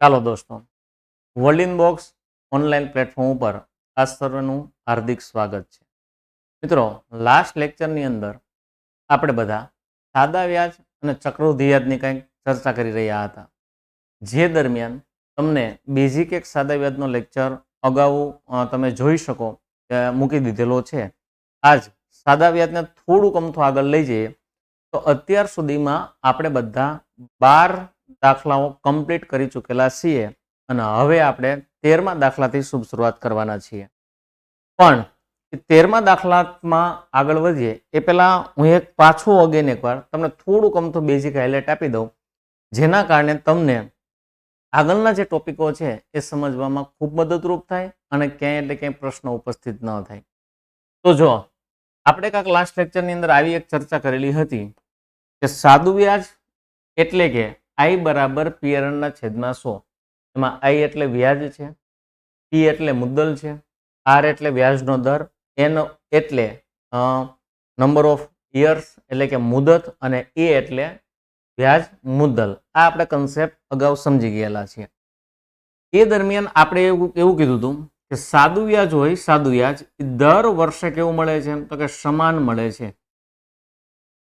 ચાલો દોસ્તો, world inbox online platform ઉપર આ સર્વનું હાર્દિક સ્વાગત છે. મિત્રો, લાસ્ટ લેક્ચરની અંદર આપણે બધા સાદા વ્યાજ અને ચક્રવૃદ્ધિ વ્યાજની કંઈક ચર્ચા કરી રહ્યા હતા. જે દરમિયાન તમને બેઝિક એક સાદા વ્યાજનો લેક્ચર અગાઉ તમે જોઈ શકો કે મૂકી દીધેલો છે. આજ સાદા વ્યાજને થોડુંક અમથું આગળ લઈ જઈએ તો અત્યાર સુધીમાં આપણે બધા 12 દાખલાઓ કમ્પ્લીટ કરી ચૂકેલા છીએ અને હવે આપણે 13મા દાખલાથી શુભ શરૂઆત કરવાના છીએ. પણ 13મા દાખલામાં આગળ વધીએ એ પહેલા હું એક પાછું અગેન એકવાર તમને થોડુંક અમથું બેઝિક હાઇલાઇટ આપી દઉં, જેના કારણે તમને આગળના જે ટોપિકો છે એ સમજવામાં ખૂબ મદદરૂપ થાય અને ક્યાંય એટલે ક્યાંય પ્રશ્ન ઉપસ્થિત ન થાય. તો જો આપણે કાંઈક લાસ્ટ લેક્ચરની અંદર આવી એક ચર્ચા કરેલી હતી કે સાદું વ્યાજ એટલે કે I બરાબર PR/100. એમાં I એટલે વ્યાજ છે, P એટલે મુદ્દલ છે, R એટલે વ્યાજનો દર, N એટલે નંબર ઓફ યર્સ એટલે કે મુદત અને A એટલે વ્યાજ મુદ્દલ. આ આપણે કન્સેપ્ટ અગાઉ સમજી ગયેલા છીએ. એ દરમિયાન આપણે એવું કીધું હતું કે સાદું વ્યાજ હોય, સાદું વ્યાજ દર વર્ષે કેવું મળે છે તો કે સમાન મળે છે.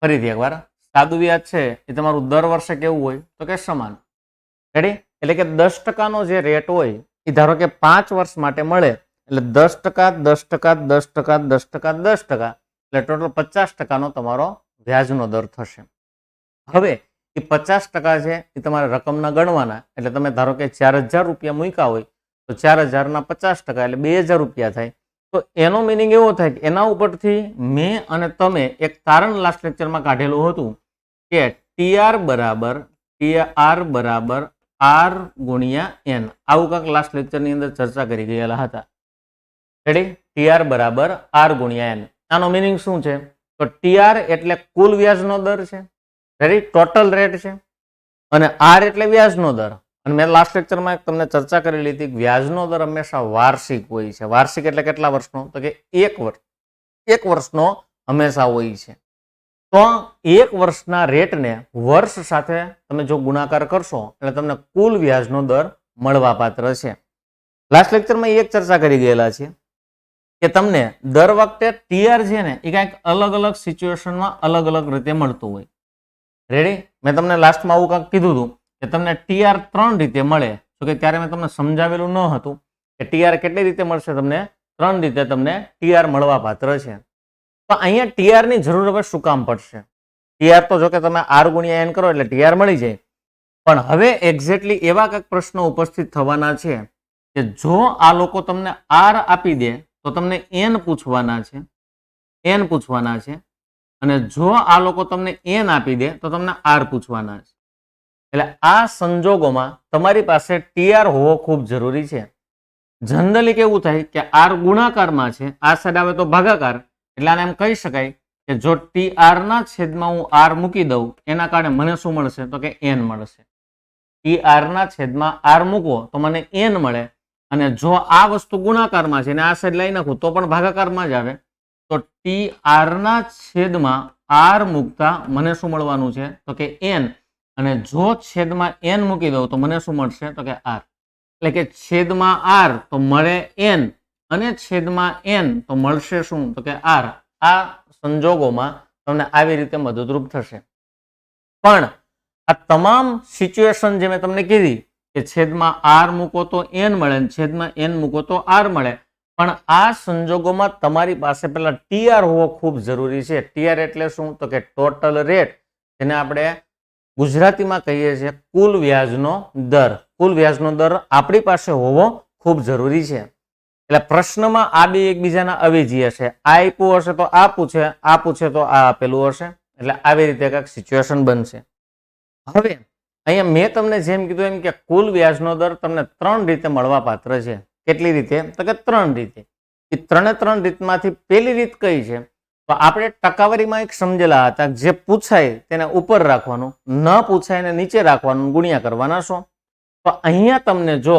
ફરીથી એકવાર, સાદું વ્યાજ છે એ તમારું દર વર્ષે કેવું હોય તો કે સમાન. રેડી? એટલે કે 10% જે રેટ હોય એ ધારો કે 5 વર્ષ માટે મળે એટલે 10%, 10%, 10%, 10%, 10%, એટલે ટોટલ 50% તમારો વ્યાજનો દર થશે. હવે એ 50% છે એ તમારે રકમના ગણવાના. એટલે તમે ધારો કે 4000 રૂપિયા મૂક્યા હોય તો 4000 ના 50% એટલે 2000 રૂપિયા થાય. તો એનો મિનિંગ એવો થાય કે એના ઉપરથી મેં અને તમે એક તારણ લાસ્ટ લેક્ચરમાં કાઢેલું હતું કે TR બરાબર R ગુણ્યા N. આવું કાંક લાસ્ટ લેક્ચરની અંદર ચર્ચા કરી ગયેલા હતા. રેડી? TR બરાબર R ગુણ્યા N. આનો મિનિંગ શું છે? તો TR એટલે કુલ વ્યાજનો દર છે, રેડી, ટોટલ રેટ છે, અને R એટલે વ્યાજનો દર. અને મેં લાસ્ટ લેક્ચરમાં તમને ચર્ચા કરેલી હતી કે વ્યાજનો દર હંમેશા વાર્ષિક હોય છે. વાર્ષિક એટલે કેટલા વર્ષનો? તો કે 1 વર્ષનો હંમેશા હોય છે. તો 1 વર્ષના રેટને વર્ષ સાથે તમે જો ગુણાકાર કરશો એટલે તમને કુલ વ્યાજનો દર મળવા પાત્ર છે. લાસ્ટ લેક્ચરમાં એક ચર્ચા કરી ગયેલા છે કે તમને દર વખતે TR છે ને એ કાંઈક અલગ અલગ સિચ્યુએશનમાં અલગ અલગ રીતે મળતું હોય. રેડી? મેં તમને લાસ્ટમાં આવું કાંઈક કીધું હતું કે તમને TR 3 રીતે મળે. તો કે ત્યારે મેં તમને સમજાવેલું ન હતું કે TR કેટલી રીતે મળશે. તમને 3 રીતે તમને TR મળવા પાત્ર છે. તો અહીંયા TR ની જરૂર હવે શું કામ પડશે? TR તો જો કે તમે R ગુણ્યા N કરો એટલે TR મળી જાય. પણ હવે એક્ઝેક્ટલી એવા કંઈક પ્રશ્નો ઉપસ્થિત થવાના છે કે જો આ લોકો તમને R આપી દે તો તમને N પૂછવાના છે. અને જો આ લોકો તમને N આપી દે તો તમને R પૂછવાના છે. એટલે આ સંજોગોમાં તમારી પાસે TR હોવો ખૂબ જરૂરી છે. જનરલી કેવું થાય કે R ગુણાકારમાં છે, આ સાઈડ આવે તો ભાગાકાર, એટલે આને એમ કહી શકાય કે જો TR ના છેદમાં હું R મૂકી દઉં એના કારણે મને શું મળશે તો કે N મળશે. TR ના છેદમાં R મૂકો તો મને N મળે. અને જો આ વસ્તુ ગુણાકારમાં છે અને આ સાઈડ લઈ નાખું તો પણ ભાગાકારમાં જ આવે. તો TR ના છેદમાં R મૂકતા મને શું મળવાનું છે તો કે N. અને જો છેદમાં N મૂકી દઉં તો મને શું મળશે તો કે R. એટલે કે છેદમાં R તો મળે N અને છેદમાં N તો મળશે શું તો કે R. આ સંજોગોમાં તમને આવી રીતે મદદરૂપ થશે. પણ આ તમામ સિચ્યુએશન જે મેં તમને કીધી કે છેદમાં R મૂકો તો N મળે, છેદમાં N મૂકો તો R મળે, પણ આ સંજોગોમાં તમારી પાસે પેલા TR હોવો ખૂબ જરૂરી છે. TR એટલે શું તો કે ટોટલ રેટ, જેને આપણે ગુજરાતીમાં કહીએ છીએ કુલ વ્યાજનો દર. કુલ વ્યાજનો દર આપણી પાસે હોવો ખૂબ જરૂરી છે. એટલે પ્રશ્નમાં આ બે એકબીજાના અવેજી હશે. આ આપ્યું હશે તો આ પૂછે તો આ આપેલું હશે. એટલે આવી રીતે કંઈક સિચ્યુએશન બનશે. હવે અહીંયા મેં તમને જેમ કીધું એમ કે કુલ વ્યાજનો દર તમને 3 રીતે મળવા પાત્ર છે. કેટલી રીતે તો કે 3 રીતે. એ 3 રીતમાંથી પહેલી રીત કઈ છે તો આપણે ટકાવારીમાં એક સમજેલા હતા, જે પૂછાય તેને ઉપર રાખવાનું, ન પૂછાય એને નીચે રાખવાનું, ગુણ્યા કરવાના 100. તો અહીંયા તમને જો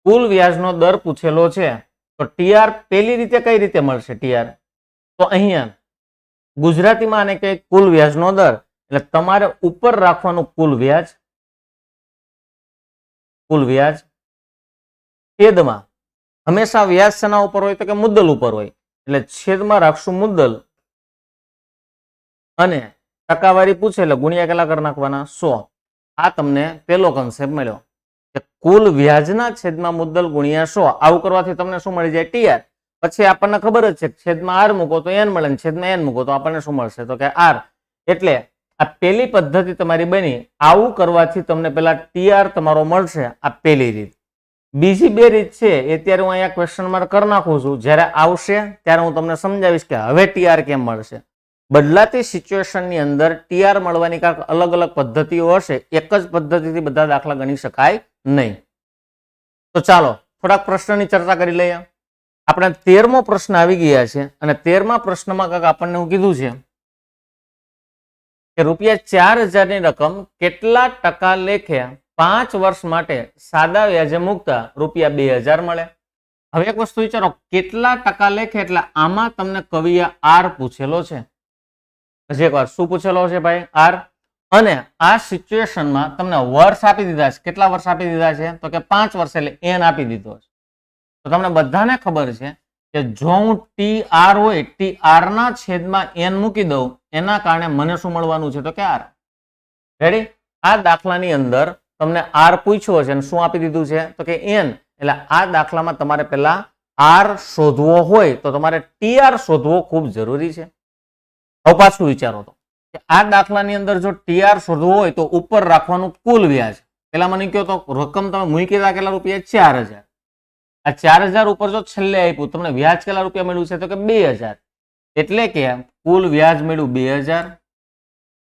કુલ વ્યાજનો દર પૂછેલો છે તો TR પહેલી રીતે કઈ રીતે મળશે? TR તો અહીંયા ગુજરાતીમાં આને કહે કુલ વ્યાજનો દર. એટલે તમારે ઉપર રાખવાનું કુલ વ્યાજ, કુલ વ્યાજ છેદમાં હંમેશા વ્યાજ શેના ઉપર હોય તો કે મુદ્દલ ઉપર હોય એટલે છેદમાં રાખશું મુદ્દલ અને ટકાવારી પૂછે એટલે ગુણ્યા કેટલા કરી નાખવાના 100. આ તમને પેલો કન્સેપ્ટ મળ્યો કે કુલ વ્યાજના છેદમાં મુદ્દલ ગુણ્યા 100. આવું કરવાથી તમને શું મળી જાય? ટીઆર. પછી આપણને ખબર જ છે કે છેદમાં આર મૂકો તો એન મળે, છેદમાં એન મૂકો તો આપણને શું મળશે તો કે આર. એટલે આ પેલી પદ્ધતિ તમારી બની. આવું કરવાથી તમને પેલા ટીઆર તમારો મળશે. આ પેલી રીત. બીજી બે રીત છે એ અત્યારે હું અહીંયા ક્વેશ્ચન માર્ક કરી નાખું છું. જ્યારે આવશે ત્યારે હું તમને સમજાવીશ કે હવે ટીઆર કેમ મળશે. બદલાતી સિચ્યુએશનની અંદર ટીઆર મળવાની કાંઈક અલગ અલગ પદ્ધતિઓ હશે. એક જ પદ્ધતિથી બધા દાખલા ગણી શકાય નહીં. તો ચાલો થોડાક પ્રશ્નની ચર્ચા કરી લઈએ. આપણે 13મો પ્રશ્ન આવી ગયા છે અને 13મા પ્રશ્નમાં કાંઈક આપણને હું કીધું છે કે ₹4000 ની રકમ કેટલા ટકા લેખે 5 વર્ષ માટે સાદા વ્યાજે મૂકતા ₹2000 મળે. હવે એક વસ્તુ વિચારો, કેટલા ટકા લેખે એટલે આમાં તમને કવિએ આર પૂછેલો છે. હજી એકવાર શું પૂછેલો છે ભાઈ? આર. અને આ સિચ્યુએશનમાં તમને વર્ષ આપી દીધા છે. કેટલા વર્ષ આપી દીધા છે તો કે 5 વર્ષ એટલે એન આપી દીધો છે. તો તમને બધાને ખબર છે કે જો હું ટી આર હોય ટી આર ના છેદમાં એન મૂકી દઉં એના કારણે મને શું મળવાનું છે તો કે આર. રેડી? આ દાખલાની અંદર તમને આર પૂછ્યો છે અને શું આપી દીધું છે તો કે એન. એટલે આ દાખલામાં તમારે પહેલા આર શોધવો હોય તો તમારે ટી આર શોધવો ખૂબ જરૂરી છે. હવે પાછું વિચારો તો કે આ દાખલાની અંદર જો ટી આર શોધવો હોય તો ઉપર રાખવાનું કુલ વ્યાજ. પેલા મને કહો તો રકમ તમે મૂકી દા કેટલા રૂપિયા? 4000. આ 4000 ઉપર જો છેલ્લે આપ્યું તમને વ્યાજ કેટલા રૂપિયા મળ્યું છે તો કે 2000. એટલે કે કુલ વ્યાજ મળ્યું 2000.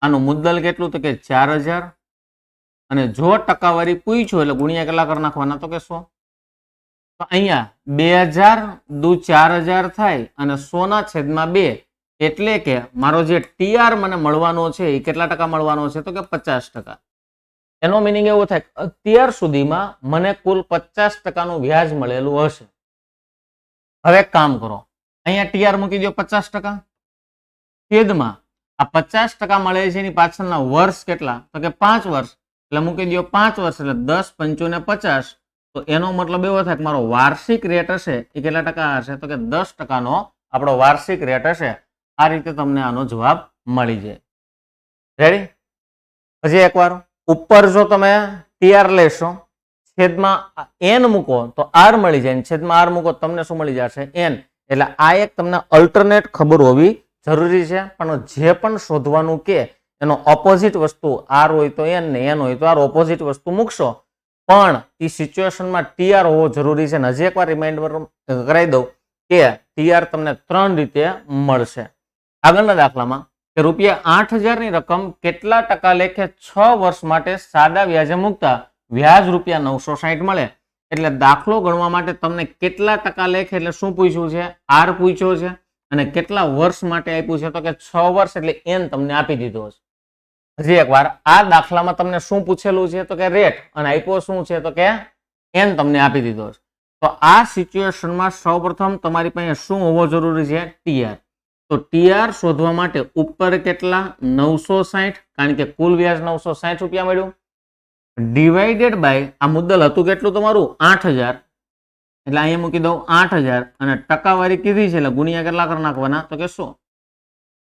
આનું મુદ્દલ કેટલું તો કે 4000 અને જો ટકાવારી પૂછ્યું એટલે ગુણ્યા કેટલા કરી નાખવાના તો કે 100. તો અહીંયા 2000 દુ 4000 થાય અને 100 ના છેદમાં 2 એટલે કે મારો જે ટીઆર મને મળવાનો છે એ કેટલા ટકા મળવાનો છે તો કે 50%. એનો મિનિંગ એવો થાય અત્યાર સુધીમાં મને કુલ 50%નું વ્યાજ મળેલું હશે. હવે એક કામ કરો, અહીંયા ટીઆર મૂકી દો 50%. છેદમાં આ 50% મળે છે એની પાછળના વર્ષ કેટલા તો કે 5 વર્ષ. એટલે મૂકી દો 5 વર્ષ એટલે 10 5 ને 50. તો એનો મતલબ એવો થાય કે મારો વાર્ષિક રેટ હશે એ કેટલા ટકા હશે તો કે 10%નો આપણો વાર્ષિક રેટ હશે. આ રીતે તમને આનો જવાબ મળી જાય. રેડી? હજી એકવાર ઉપર જો તમે ટીઆર લેશો છેદમાં એન મૂકો તો આર મળી જાય, છેદમાં આર મૂકો તમને શું મળી જશે? એન. એટલે આ એક તમને અલ્ટરનેટ ખબર હોવી જરૂરી છે. પણ જે પણ શોધવાનું કે એનો ઓપોઝિટ વસ્તુ આર હોય તો એન ને એન હોય તો આર ઓપોઝિટ વસ્તુ મૂકશો. પણ એ સિચ્યુએશનમાં ટીઆર હોવો જરૂરી છે. હજી એકવાર રિમાઇન્ડર કરાવી દઉં કે ટીઆર તમને 3 રીતે મળશે. આગળના દાખલામાં કે ₹8000 ની રકમ કેટલા ટકા લેખે 6 વર્ષ માટે સાદા વ્યાજે મૂકતા વ્યાજ ₹960 મળે. એટલે દાખલો ગણવા માટે તમને કેટલા ટકા લેખે એટલે શું પૂછ્યું છે? આર પૂછ્યો છે. અને કેટલા વર્ષ માટે આપ્યું છે તો કે 6 વર્ષ એટલે એન તમને આપી દીધો છે. હજી એકવાર આ દાખલામાં તમને શું પૂછેલું છે તો કે રેટ અને આપ્યો શું છે તો કે એન તમને આપી દીધો છે. તો આ સિચ્યુએશનમાં સૌપ્રથમ તમારી પાસે શું હોવો જરૂરી છે? ટીઆર. તો ટીઆર શોધવા માટે ઉપર કેટલા? 960. કારણ કે કુલ વ્યાજ ₹960 મળ્યું. ડિવાઇડેડ બાય આ મુદ્દલ હતું કેટલું તમારું? 8000. એટલે અહીંયા મૂકી દઉં 8000 અને ટકાવારી કીધી છે એટલે ગુણ્યા કેટલા કરી નાખવાના તો કે 100.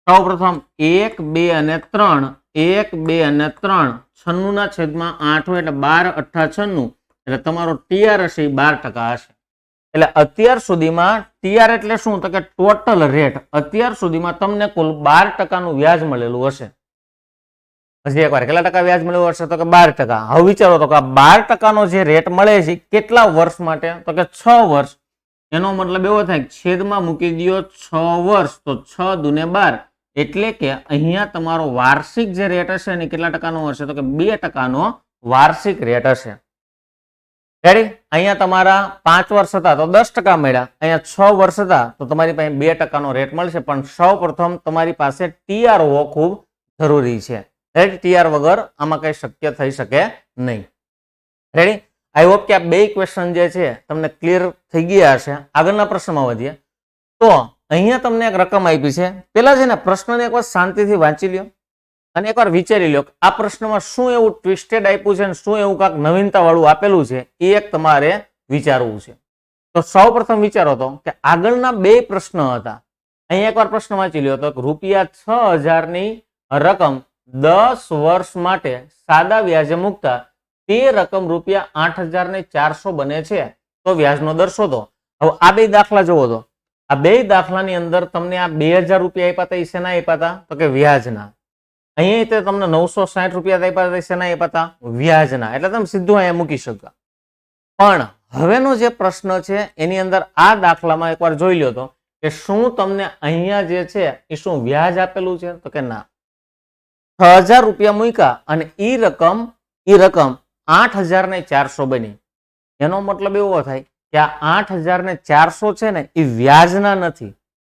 સૌપ્રથમ 1 2 અને 3 1 2 અને 3 96 ના છેદમાં 8 હોય એટલે 12 8 96 એટલે તમારો ટીઆર હશે 12% હશે. એટલે અત્યાર સુધીમાં ટીઆર એટલે શું તો કે ટોટલ રેટ. અત્યાર સુધીમાં તમને કુલ 12%નું વ્યાજ મળેલું હશે. હજી એકવાર કેટલા ટકા વ્યાજ મળ્યું હશે તો કે 12%. હવે વિચારો તો કે આ 12%નો જે રેટ મળે છે કેટલા વર્ષ માટે તો કે 6 વર્ષ. એનો મતલબ એવો થાય છેદમાં મૂકી દો 6 વર્ષ તો 6 દુને 12 એટલે કે અહીંયા તમારો વાર્ષિક જે રેટ હશે ને કેટલા ટકાનો હશે તો કે 2%નો વાર્ષિક રેટ હશે. રેડી? અહીંયા તમારા 5 વર્ષ હતા તો 10% મળ્યા. અહીંયા 6 વર્ષ હતા તો તમારી પાસે 2%નો રેટ મળશે. પણ સૌ પ્રથમ તમારી પાસે ટીઆર હોવો ખૂબ જરૂરી છે. ટીઆર વગર આમાં કઈ શક્ય થઈ શકે નહીં. રેડી? આઈ હોપ કે આ બે ક્વેશ્ચન જે છે તમને ક્લિયર થઈ ગયા હશે. આગળના પ્રશ્નમાં વધીએ તો અહીંયા તમને એક રકમ આપી છે. પેલા છે ને પ્રશ્નને એકવાર શાંતિથી વાંચી લ્યો. અને એકવાર વિચારી લો આ પ્રશ્નમાં શું એવું ટ્વિસ્ટેડ આપ્યું છે અને શું એવું કાંક નવીનતા વાળું આપેલું છે એ એક તમારે વિચારવું છે. તો સૌપ્રથમ વિચારો તો કે આગળના બે પ્રશ્ન હતા. અહીં એકવાર પ્રશ્ન વાંચી લ્યો તો રૂપિયા 6,000 ની રકમ 10 વર્ષ માટે સાદા વ્યાજે મૂકતા તે રકમ રૂપિયા 8,400 બને છે તો વ્યાજનો દર શોધો. હવે આ બે દાખલા જોવો તો આ બે દાખલાની અંદર તમને આ 2,000 રૂપિયા આપ્યા હતા એ શેના આપ્યા હતા તો કે વ્યાજના. અહીં તે તમને 960 રૂપિયા આપ્યા હતા શેના આપ્યા હતા વ્યાજના. એટલે તમે સીધું અહીંયા મૂકી શકો. પણ હવેનો જે પ્રશ્ન છે એની અંદર આ દાખલામાં એકવાર જોઈ લ્યો તો કે શું તમને અહીંયા જે છે એ શું વ્યાજ આપેલું છે તો કે ના. 6,000 રૂપિયા મૂક્યા અને એ રકમ 8,400 બની. એનો મતલબ એવો થાય કે આ 8,400 છે ને એ વ્યાજના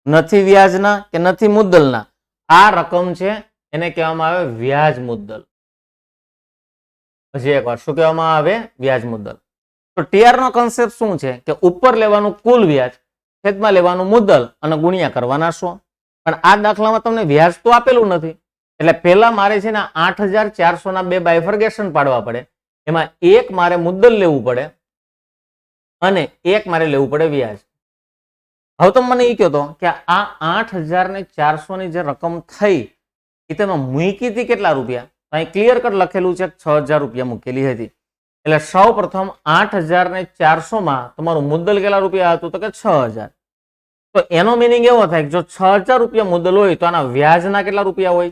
નથી વ્યાજના કે નથી મુદ્દલના. આ રકમ છે એને કહેવામાં આવે વ્યાજ મુદ્દલ. હજી એકવાર શું કહેવામાં આવે વ્યાજ મુદ્દલ. તો ટીઆર નો કન્સેપ્ટ શું છે કે ઉપર લેવાનું કુલ વ્યાજ છેદમાં લેવાનું મુદ્દલ અને ગુણ્યા કરવાના 100. પણ આ દાખલામાં તમને વ્યાજ તો આપેલું નથી એટલે પહેલા મારે છે ને 8,400 ના બે બાયફર્ગેશન પાડવા પડે. એમાં એક મારે મુદ્દલ લેવું પડે અને એક મારે લેવું પડે વ્યાજ. હવે તો મને એ કહો તો કે આ 8,400 ની જે રકમ થઈ એ તમે મૂકી હતી કેટલા રૂપિયા? અહીં ક્લિયર કટ લખેલું છે 6,000 રૂપિયા મૂકેલી હતી. એટલે સૌ પ્રથમ 8,400 માં તમારું મુદ્દલ કેટલા રૂપિયા હતું તો કે 6,000. તો એનો મિનિંગ એવો થાય કે જો 6,000 રૂપિયા મુદ્દલ હોય તો આના વ્યાજના કેટલા રૂપિયા હોય?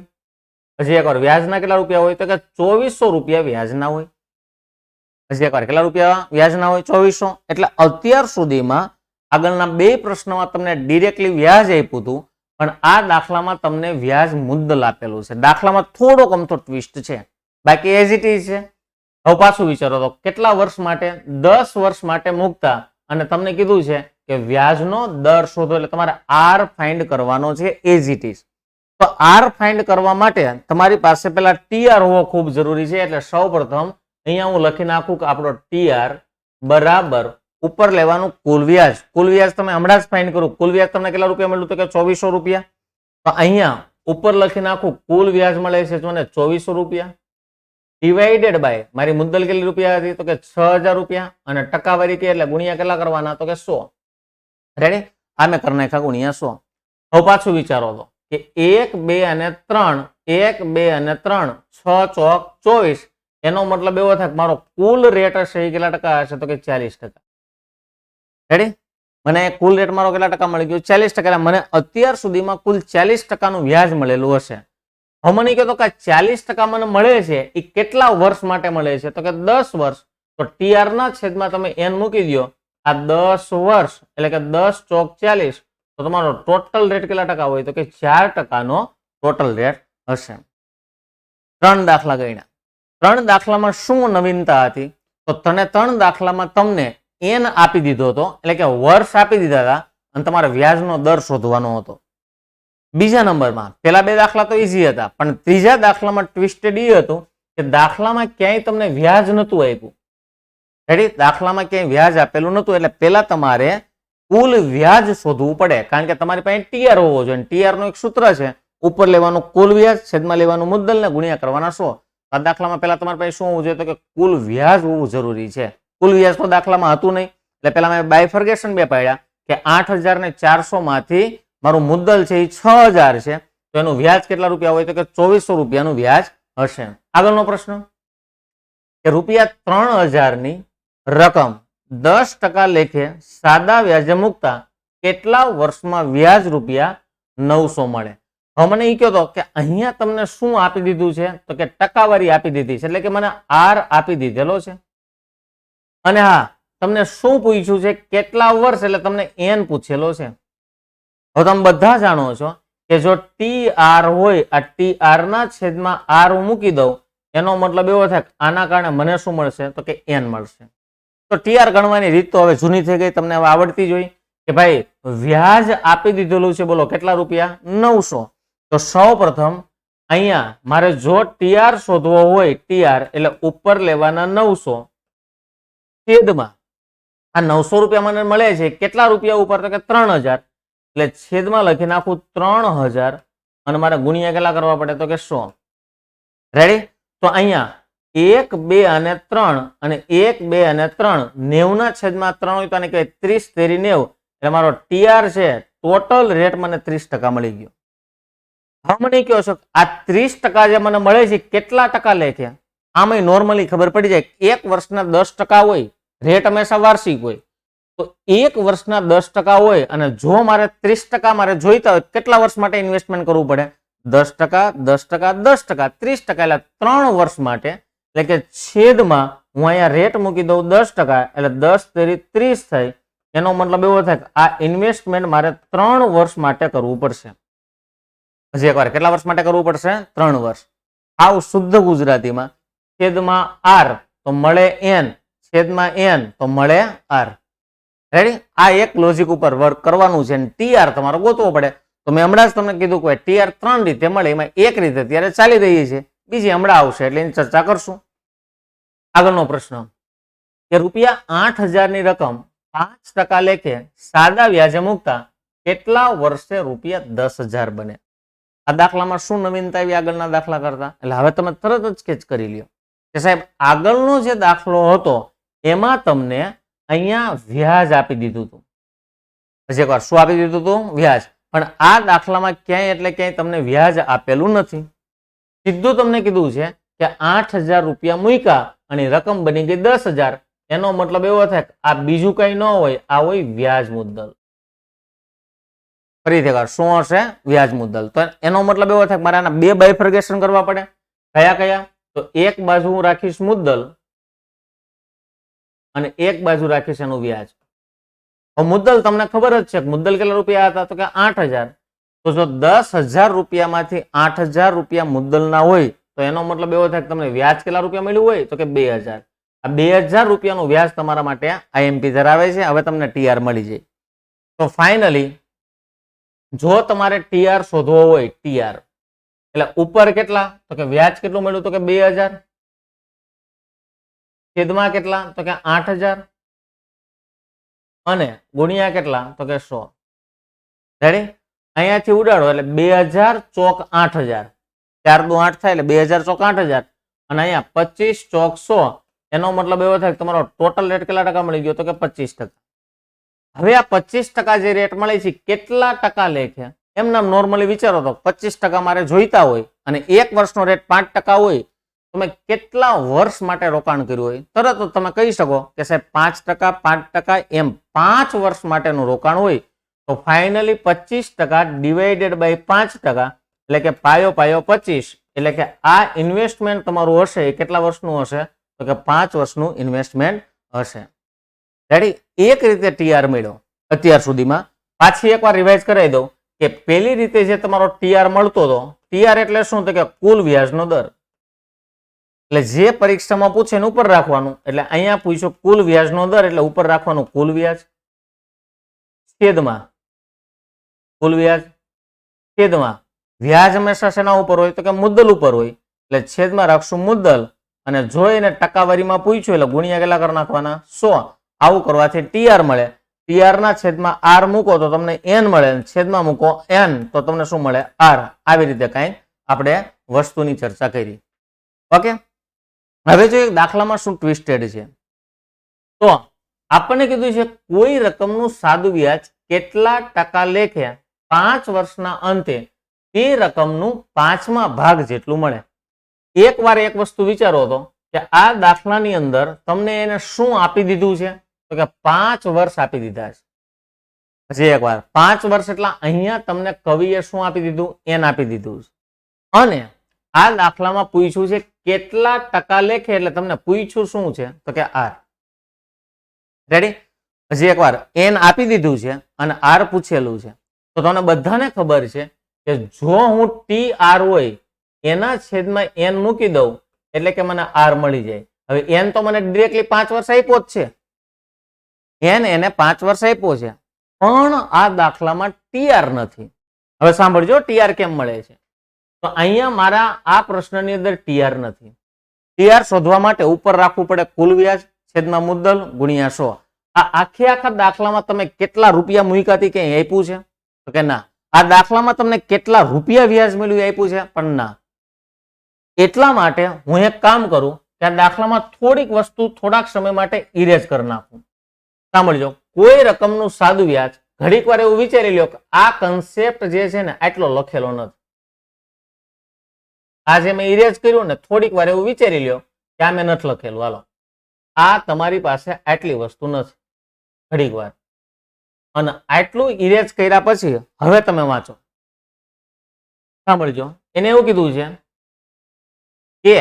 હજી એકવાર વ્યાજના કેટલા રૂપિયા હોય તો કે 2,400 રૂપિયા વ્યાજના હોય. હજી એકવાર કેટલા રૂપિયા વ્યાજના હોય? 2,400. એટલે અત્યાર સુધીમાં આગળના બે પ્રશ્નોમાં તમને ડિરેક્ટલી વ્યાજ આપ્યું હતું પણ આ દાખલામાં તમને વ્યાજ મુદ્દલ આપેલું છે. દાખલામાં થોડોક અમથો ટ્વિસ્ટ છે, બાકી એઝ ઇટ ઇઝ છે. હવે પાછું વિચારો તો કેટલા વર્ષ માટે? 10 વર્ષ માટે મૂકતા અને તમને કીધું છે કે વ્યાજનો દર શોધો. એટલે તમારે આર ફાઇન્ડ કરવાનો છે એઝ ઇટ ઇઝ. તો આર ફાઇન્ડ કરવા માટે તમારી પાસે પેલા ટીઆર હોવો ખૂબ જરૂરી છે. એટલે સૌ પ્રથમ અહીંયા હું લખી નાખું કે આપણો ટીઆર બરાબર ઉપર લેવાનું કુલ વ્યાજ. કુલ વ્યાજ તમે હમણાં જ ફાઇન્ડ કરો. કુલ વ્યાજ તમને કેટલા રૂપિયા મળ્યું તો કે 2,400 રૂપિયા. તો અહીંયા ઉપર લખી નાખું કુલ વ્યાજ મળે છે મને 2,400 રૂપિયા ડિવાઇડેડ બાય મારી મુદ્દલ કેટલી રૂપિયા હતી તો કે 6,000 રૂપિયા અને ટકાવારી કે એટલે ગુણ્યા કેટલા કરવાના તો કે 100. રેડી? આ મેં કરી નાખ્યા ગુણ્યા 100. હવે પાછું વિચારો તો કે 1, 2 અને 3 1, 2 અને 3 6 ચોક 24. એનો મતલબ એવો થાય કે મારો કુલ રેટ હશે એ કેટલા ટકા હશે તો કે 40%. રેડી? મને કુલ રેટ મારો કેટલા ટકા મળી ગયો? 40%. મને અત્યાર સુધીમાં કુલ 40% નું વ્યાજ મળેલું હશે. હવે મને કહો તો કે 40% મને મળે છે એ કેટલા વર્ષ માટે મળે છે તો કે 10 વર્ષ. તો ટીઆર ના છેદમાં તમે એન મૂકી દો. આ 10 વર્ષ એટલે કે 10 ચોક 40. તો તમારો ટોટલ રેટ કેટલા ટકા હોય તો કે 4% નો ટોટલ રેટ હશે. 3 દાખલા ગણ્યા. 3 દાખલામાં શું નવીનતા હતી? તો 3 દાખલામાં તમને એન આપી દીધો હતો એટલે કે વર્ષ આપી દીધા હતા અને તમારે વ્યાજનો દર શોધવાનો હતો. બીજા નંબરમાં પેલા બે દાખલા તો ઈઝી હતા પણ ત્રીજા દાખલામાં ટ્વિસ્ટેડ એ હતું કે દાખલામાં ક્યાંય તમને વ્યાજ નતું આપ્યું. રેડી? દાખલામાં ક્યાંય વ્યાજ આપેલું નતું એટલે પેલા તમારે કુલ વ્યાજ શોધવું પડે કારણ કે તમારી પાસે ટીઆર હોવો જોઈએ. ટીઆર નું એક સૂત્ર છે ઉપર લેવાનું કુલ વ્યાજ છેદમાં લેવાનું મુદ્દલ ને ગુણ્યા કરવાના 100. આ દાખલામાં પેલા તમારી પાસે શું હોવું જોઈએ તો કે કુલ વ્યાજ હોવું જરૂરી છે. કુલ વ્યાજ તો દાખલામાં હતું નહીં એટલે પેલા મેં બાયફર્ગેશન બે પાડ્યા કે 8,400 માંથી મારું મુદ્દલ છે એ 6,000 છે તો એનું વ્યાજ કેટલા રૂપિયા હોય તો કે 2,400 રૂપિયાનું વ્યાજ હશે. આગળનો પ્રશ્ન કે રૂપિયા 3,000 ની રકમ 10% લેખે સાદા વ્યાજે મૂકતા કેટલા વર્ષમાં વ્યાજ રૂપિયા 900 મળે? હવે મને એ કહો તો કે અહીંયા તમને શું આપી દીધું છે તો કે ટકાવારી આપી દીધી છે એટલે કે મને આર આપી દીધેલો છે. અને હા તમને શું પૂછ્યું છે કેટલા વર્ષ એટલે તમને એન પૂછેલો છે. હવે તમે બધા જાણો છો કે જો ટી આર હોય આ ટી આર ના છેદમાં આર હું મૂકી દઉં એનો મતલબ એવો થાય આના કારણે મને શું મળશે તો કે એન મળશે. તો ટી આર ગણવાની રીત તો હવે જૂની થઈ ગઈ, તમને હવે આવડતી જ હોય કે ભાઈ વ્યાજ આપી દીધેલું છે બોલો કેટલા રૂપિયા 900. તો સૌ પ્રથમ અહીંયા મારે જો ટીઆર શોધવો હોય ટીઆર એટલે ઉપર લેવાના 900 છેદમાં આ 900 રૂપિયા મને મળે છે કેટલા રૂપિયા ઉપર તો કે 3,000 એટલે છેદમાં લખી નાખું 3,000 અને મારે ગુણ્યા કેટલા કરવા પડે તો કે 100. રેડી? તો અહીંયા 1, 2 અને 3 અને 1, 2 અને 3 90 ના છેદમાં 3 હોય તો આને કહેવાય 30 તેરી 90 એટલે મારો ટીઆર છે ટોટલ રેટ મને 30% મળી ગયો. હવે મને કહો છો આ 30% જે મને મળે છે કેટલા ટકા લેખે? આમાં નોર્મલી ખબર પડી જાય એક વર્ષના 10% હોય, રેટ હંમેશા વાર્ષિક હોય. તો એક વર્ષના 10% હોય અને જો મારે 30% મારે જોઈતા હોય કેટલા વર્ષ માટે ઇન્વેસ્ટમેન્ટ કરવું પડે? 10%, 10%, 10%, 30% એટલે 3 વર્ષ માટે. એટલે કે છેદમાં હું અહીંયા રેટ મૂકી દઉં 10% એટલે 10 તેરી 30 થાય. એનો મતલબ એવો થાય કે આ ઇન્વેસ્ટમેન્ટ મારે 3 વર્ષ માટે કરવું પડશે. હજી એકવાર કેટલા વર્ષ માટે કરવું પડશે? 3 વર્ષ. આવ શુદ્ધ ગુજરાતીમાં છેદમાં આર તો મળે એન, છેદમાં એન તો મળે આર. રેડી? આ એક લોજિક ઉપર વર્ક કરવાનું છે. ટીઆર તમારે ગોતવો પડે. તો મેં હમણાં જ તમને કીધું કે ટીઆર 3 રીતે મળે, એમાં એક રીતે ત્યારે ચાલી રહી છે, બીજી હમણાં આવશે એટલે એની ચર્ચા કરશું. આગળનો પ્રશ્ન કે ₹8,000 ની રકમ 5% લેખે સાદા વ્યાજે મૂકતા કેટલા વર્ષે ₹10,000 બને? આ દાખલામાં શું નવીનતા આવી આગળના દાખલા કરતા? એટલે હવે તમે તરત જ સ્કેચ કરી લ્યો કે સાહેબ આગળનો જે દાખલો હતો એમાં તમને અહીંયા વ્યાજ આપી દીધું હતું. પછી એકવાર શું આપી દીધું હતું? વ્યાજ. પણ આ દાખલામાં ક્યાંય એટલે ક્યાંય તમને વ્યાજ આપેલું નથી. સીધું તમને કીધું છે કે ₹8,000 મૂક્યા અને રકમ બની ગઈ 10,000. એનો મતલબ એવો થાય કે આ બીજું કઈ ન હોય, આ હોય વ્યાજ મુદ્દલ. ફરીથી એકવાર શું હશે? વ્યાજ મુદ્દલ. તો એનો મતલબ એવો થાય કે મારે આના બે બાયફર્ગેશન કરવા પડે. કયા કયા? તો એક બાજુ હું રાખીશ મુદ્દલ અને એક બાજુ રાખીશ એનું વ્યાજ. મુદ્દલ તમને ખબર જ છે મુદ્દલ કેટલા રૂપિયા હતા? તો કે 8,000. તો જો 10,000 માંથી 8,000 મુદ્દલના હોય તો એનો મતલબ એવો થાય કે તમને વ્યાજ કેટલા રૂપિયા મળ્યું હોય? તો કે 2,000. આ 2,000 નું વ્યાજ તમારા માટે આઈએમપી ધરાવે છે. હવે તમને ટીઆર મળી જાય. તો ફાઇનલી જો તમારે ટીઆર શોધવો હોય, ટીઆર એટલે ઉપર કેટલા? તો કે વ્યાજ કેટલું મળ્યું? તો કે 2,000. છેદમાં કેટલા? તો કે 8,000 અને ગુણ્યા કેટલા? તો કે 100. રેડી? અહીંયાથી ઉડાડો એટલે 2,000 ચોક 8,000. 4 દુ 8 થાય એટલે 2,000 ચોક 8,000 અને અહીંયા 25 ચોક 100. એનો મતલબ એવો થાય કે તમારો ટોટલ રેટ કેટલા ટકા મળી ગયો? તો કે 25%. હવે આ 25% જે રેટ મળે છે કેટલા ટકા લેખે? એમને નોર્મલી વિચારો તો 25% મારે જોઈતા હોય અને એક વર્ષનો રેટ 5% હોય, તમે કેટલા વર્ષ માટે રોકાણ કર્યું હોય? તરત જ તમે કહી શકો કે સાહેબ 5%, 5% એમ 5 વર્ષ માટેનું રોકાણ હોય. તો ફાઇનલી 25% ડિવાઇડેડ બાય 5% એટલે કે પાયો 25. એટલે કે આ ઇન્વેસ્ટમેન્ટ તમારું હશે એ કેટલા વર્ષનું હશે? તો કે 5 વર્ષનું ઇન્વેસ્ટમેન્ટ હશે. રેડી? એક રીતે ટીઆર મળ્યો અત્યાર સુધીમાં. પાછી એકવાર રિવાઇઝ કરાવી દઉં કે પહેલી રીતે જે તમારો ટીઆર મળતો હતો, ટીઆર એટલે શું? તો કે કુલ વ્યાજનો દર. એટલે જે પરીક્ષામાં પૂછે એને ઉપર રાખવાનું. એટલે અહીંયા પૂછ્યું કુલ વ્યાજનો દર એટલે ઉપર રાખવાનું કુલ વ્યાજ. છેદમાં કુલ વ્યાજ. છેદમાં વ્યાજ હંમેશા શેના ઉપર હોય? તો કે મુદ્દલ ઉપર હોય. એટલે છેદમાં રાખશું મુદ્દલ અને જો એને ટકાવારીમાં પૂછ્યું એટલે ગુણ્યા કેટલા કરી નાખવાના? 100. આવું કરવાથી ટીઆર મળે. ટીઆર ના છેદમાં આર મૂકો તો તમને એન મળે, છેદમાં મૂકો એન તો તમને શું મળે? આર. આવી રીતે કઈ આપણે વસ્તુની ચર્ચા કરી. ઓકે, હવે જો એક દાખલામાં શું ટ્વિસ્ટેડ છે, તો આપણને કીધું છે કોઈ રકમનું સાદું વ્યાજ કેટલા ટકા લેખે 5 વર્ષના અંતે તે રકમનું 5મા ભાગ જેટલું મળે. એકવાર એક વસ્તુ વિચારો તો કે આ દાખલાની અંદર તમને એને શું આપી દીધું છે? તો કે 5 વર્ષ આપી દીધા છે. હજી એકવાર 5 વર્ષ એટલે અહીંયા તમને કવિએ શું આપી દીધું? એન આપી દીધું છે. અને આ દાખલામાં પૂછ્યું છે કેટલા ટકા લેખે, એટલે તમને પૂછ્યું શું છે? તો કે આર. રેડી? હજી એકવાર એન આપી દીધું છે અને આર પૂછેલું છે. તો તમને બધાને ખબર છે કે જો હું ટી આર હોય એના છેદમાં એન મૂકી દઉં એટલે કે મને આર મળી જાય. હવે એન તો મને ડિરેક્ટલી 5 વર્ષ આપ્યો જ છે. એન એને 5 વર્ષ આપ્યો છે, પણ આ દાખલામાં ટીઆર નથી. હવે સાંભળજો ટીઆર કેમ મળે છે. તો અહીંયા મારા આ પ્રશ્નની અંદર ટીઆર નથી. ટીઆર શોધવા માટે ઉપર રાખવું પડે કુલ વ્યાજ છેદમાં મુદ્દલ ગુણ્યા 100. આ આખા દાખલામાં તમે કેટલા રૂપિયા મૂક્યાથી કઈ આપ્યું છે? તો કે ના. આ દાખલામાં તમને કેટલા રૂપિયા વ્યાજ મળ્યું આપ્યું છે? પણ ના. એટલા માટે હું એક કામ કરું કે આ દાખલામાં થોડીક વસ્તુ થોડાક સમય માટે ઇરેઝ કરી નાખું. સાંભળજો, કોઈ રકમનું સાદું વ્યાજ, ઘડીક વાર એવું વિચારી લો કે આ કન્સેપ્ટ જે છે ને આટલો લખેલો નથી. આ જે મેં ઇરેઝ કર્યું ને થોડીક વાર એવું વિચારી લ્યો કે આ મેં નથી લખેલું. હાલો, આ તમારી પાસે આટલી વસ્તુ નથી. ઘડીક વાર અને આટલું ઇરેઝ કર્યા પછી હવે તમે વાંચો. સાંભળજો, એને એવું કીધું છે કે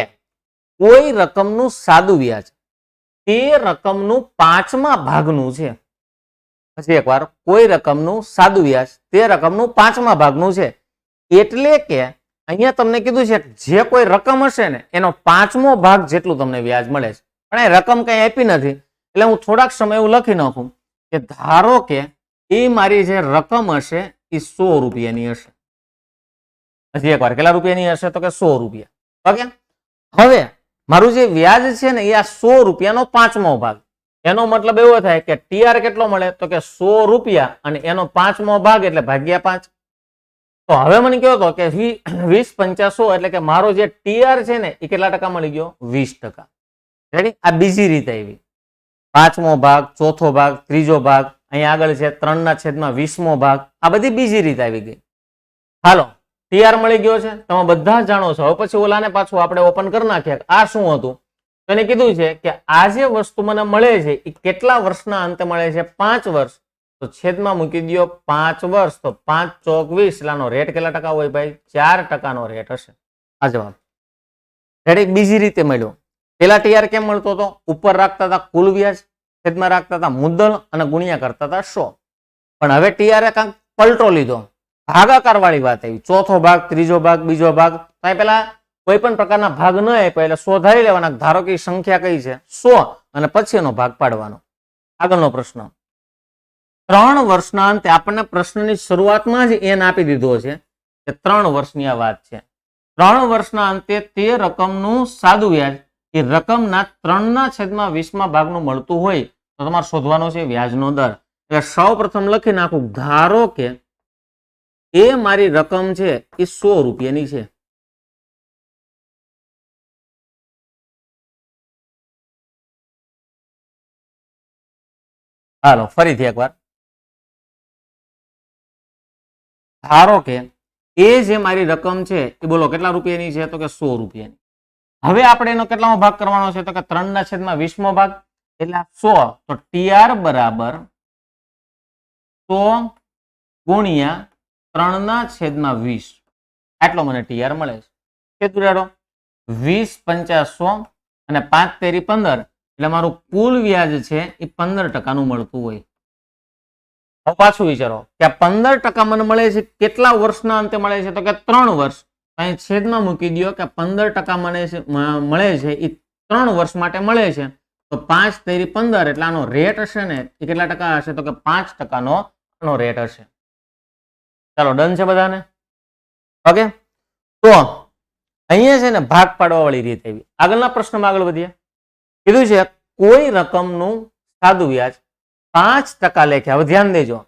કોઈ રકમનું સાદું વ્યાજ તે રકમનું 5મા ભાગનું છે. પછી એકવાર, કોઈ રકમનું સાદું વ્યાજ તે રકમનું 5મા ભાગનું છે. એટલે કે અહીંયા તમને કીધું છે જે કોઈ રકમ હશે ને એનો 5મો ભાગ જેટલું તમને વ્યાજ મળે છે. પણ એ રકમ કઈ આપી નથી એટલે હું થોડાક સમય એવું લખી નાખું કે ધારો કે એ મારી જે રકમ હશે એ 100 રૂપિયાની હશે. હજી એકવાર, કેટલા રૂપિયાની હશે? તો કે 100 રૂપિયા. ઓકે, હવે મારું જે વ્યાજ છે ને એ આ 100 રૂપિયાનો 5મો ભાગ. એનો મતલબ એવો થાય કે ટીઆર કેટલો મળે? તો કે 100 રૂપિયા અને એનો 5મો ભાગ એટલે ભાગ્યા 5. તો હવે મને કહો તો કે 20 × 100 એટલે કે મારો જે ટીઆર છે ને એ કેટલા ટકા મળી ગયો? 20%. રેડી? આ બીજી રીતે આવી. 5મો ભાગ, ચોથો ભાગ, ત્રીજો ભાગ, અહીંયા આગળ છે 3/20મો ભાગ. આ બધી બીજી રીતે આવી ગઈ. હાલો, ટીઆર મળી ગયો છે, તમે બધા જાણો છો. હવે પછી ઓલાને પાછું આપણે ઓપન કરી નાખીએ. આ શું હતું? એને કીધું છે કે આ જે વસ્તુ મને મળે છે એ કેટલા વર્ષના અંતે મળે છે? 5 વર્ષ. તો છેદમાં મૂકી દો 5 વર્ષ. તો 5 × 4 = 20. એટલાનો રેટ કેટલા ટકા હોય ભાઈ? 4% રેટ હશે. આ જવાબ. રેડી? બીજી રીતે મળ્યો. પેલા ટીઆર કેમ મળતો હતો? ઉપર રાખતા હતા કુલ વ્યાજ, છેદમાં રાખતા હતા મુદ્દલ અને ગુણ્યા કરતા હતા 100. પણ હવે ટીઆર કાંક પલટો લીધો, ભાગાકાર વાળી વાત આવી. ચોથો ભાગ, ત્રીજો ભાગ, બીજો ભાગ. પેલા કોઈ પણ પ્રકારના ભાગ ન આપ્યા એટલે 100 ધારી લેવાના. ધારો કે સંખ્યા કઈ છે? 100 અને પછી એનો ભાગ પાડવાનો. આગળનો પ્રશ્ન. 3 વર્ષના અંતે આપણને પ્રશ્નની શરૂઆતમાં જ એન આપી દીધો છે કે 3 વર્ષની આ વાત છે. 3 વર્ષના અંતે તે રકમનું સાદું વ્યાજ એ રકમના 3/20મા ભાગનું મળતું હોય તો તમારે શોધવાનો છે વ્યાજનો દર. એટલે સૌ પ્રથમ લખી નાખું, ધારો કે એ મારી રકમ છે એ 100 રૂપિયાની છે. હાલો, ફરીથી એકવાર. ધારો કે એ જે મારી રકમ છે એ બોલો કેટલા રૂપિયાની છે? તો કે 100 રૂપિયાની. હવે આપણે એનો કેટલામો ભાગ કરવાનો છે? તો કે 3/20મો ભાગ એટલે 100. તો ટીઆર બરાબર 100 ગુણ્યા 3/20. આટલો મને ટીઆર મળે છે. કેટલું રેડો? 20 × 100 અને 5 × 15 એટલે મારું કુલ વ્યાજ છે એ 15%નું મળતું હોય. હવે પાછું વિચારો કે આ 15% મને મળે છે કેટલા વર્ષના અંતે મળે છે? તો કે 3 વર્ષ. અહીં છેદમાં મૂકી દો કે 15% મળે છે એ 3 વર્ષ માટે મળે છે. તો 5 × 15 એટલે આનો રેટ હશે ને એ કેટલા ટકા હશે? તો કે 5%નો રેટ હશે. ચાલો, ડન છે બધાને? ઓકે, તો અહીંયા છે ને ભાગ પાડવા વાળી રીત આવી. આગળના પ્રશ્નમાં આગળ વધીએ. કીધું છે કોઈ રકમનું સાદું વ્યાજ 5% લેખે. હવે ધ્યાન દેજો,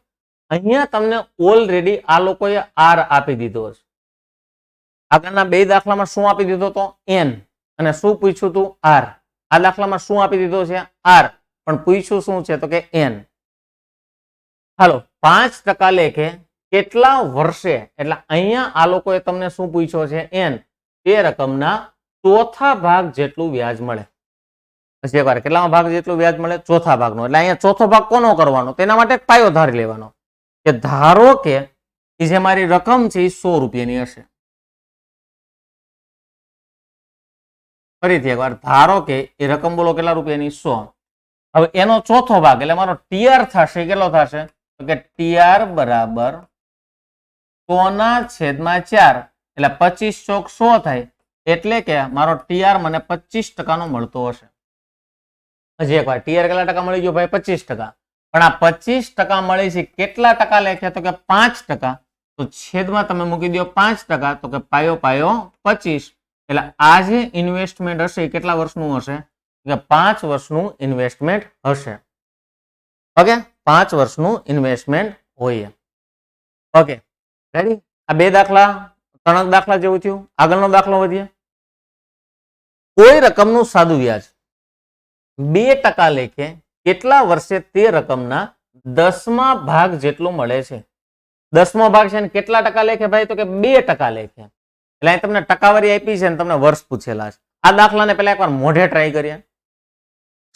અહીંયા તમને ઓલરેડી આ લોકોએ આર આપી દીધો છે. આગળના 2 દાખલામાં શું આપી દીધો હતો? એન. અને શું પૂછ્યું હતું? આર. આ દાખલામાં શું આપી દીધો છે? આર. પણ પૂછ્યું શું છે? તો કે એન. હાલો, 5% લેખે કેટલા વર્ષે? એટલે અહીંયા આ લોકોએ તમને શું પૂછ્યો છે? એન. તે રકમના ચોથા ભાગ જેટલું વ્યાજ મળે. પછી એકવાર, કેટલામાં ભાગ જેટલું વ્યાજ મળે? ચોથા ભાગનો. એટલે અહીંયા ચોથો ભાગ કોનો કરવાનો? તેના માટે એક પાયો ધારી લેવાનો કે ધારો કે એ જે મારી રકમ છે એ 100 રૂપિયાની હશે. ફરીથી એકવાર, ધારો કે એ રકમ બોલો કેટલા રૂપિયાની? 100. હવે એનો ચોથો ભાગ એટલે મારો ટીઆર થશે કેટલો થશે? તો કે ટીઆર બરાબર 100/4 એટલે 25 × 100 થાય. એટલે કે મારો ટીઆર મને 25%નો મળતો હશે. હજી એકવાર, ટીઆર કેટલા ટકા મળી ગયો ભાઈ? 25%. પણ આ 25% મળે છે કેટલા ટકા લેખે? તો કે 5%. તો છેદમાં તમે મૂકી દો 5%. તો કે પાયો 25. એટલે આ જે ઇન્વેસ્ટમેન્ટ હશે એ કેટલા વર્ષનું હશે? કે 5 વર્ષનું ઇન્વેસ્ટમેન્ટ હશે. ઓકે, 5 વર્ષનું ઇન્વેસ્ટમેન્ટ હોય. Okay, ready? આ 2 દાખલા 3 દાખલા જેવું થયું. આગળનો દાખલો વધીએ. કોઈ રકમનું સાદું વ્યાજ 2% લેખે કેટલા વર્ષે તે રકમના 10મા ભાગ જેટલું મળે છે? 10મો ભાગ છે ને કેટલા ટકા લેખે ભાઈ? તો કે 2% લેખે. એટલે અહીં તમને ટકાવારી આપી છે ને તમને વર્ષ પૂછેલા છે. આ દાખલાને પહેલા એકવાર મોઢે ટ્રાય કરીએ.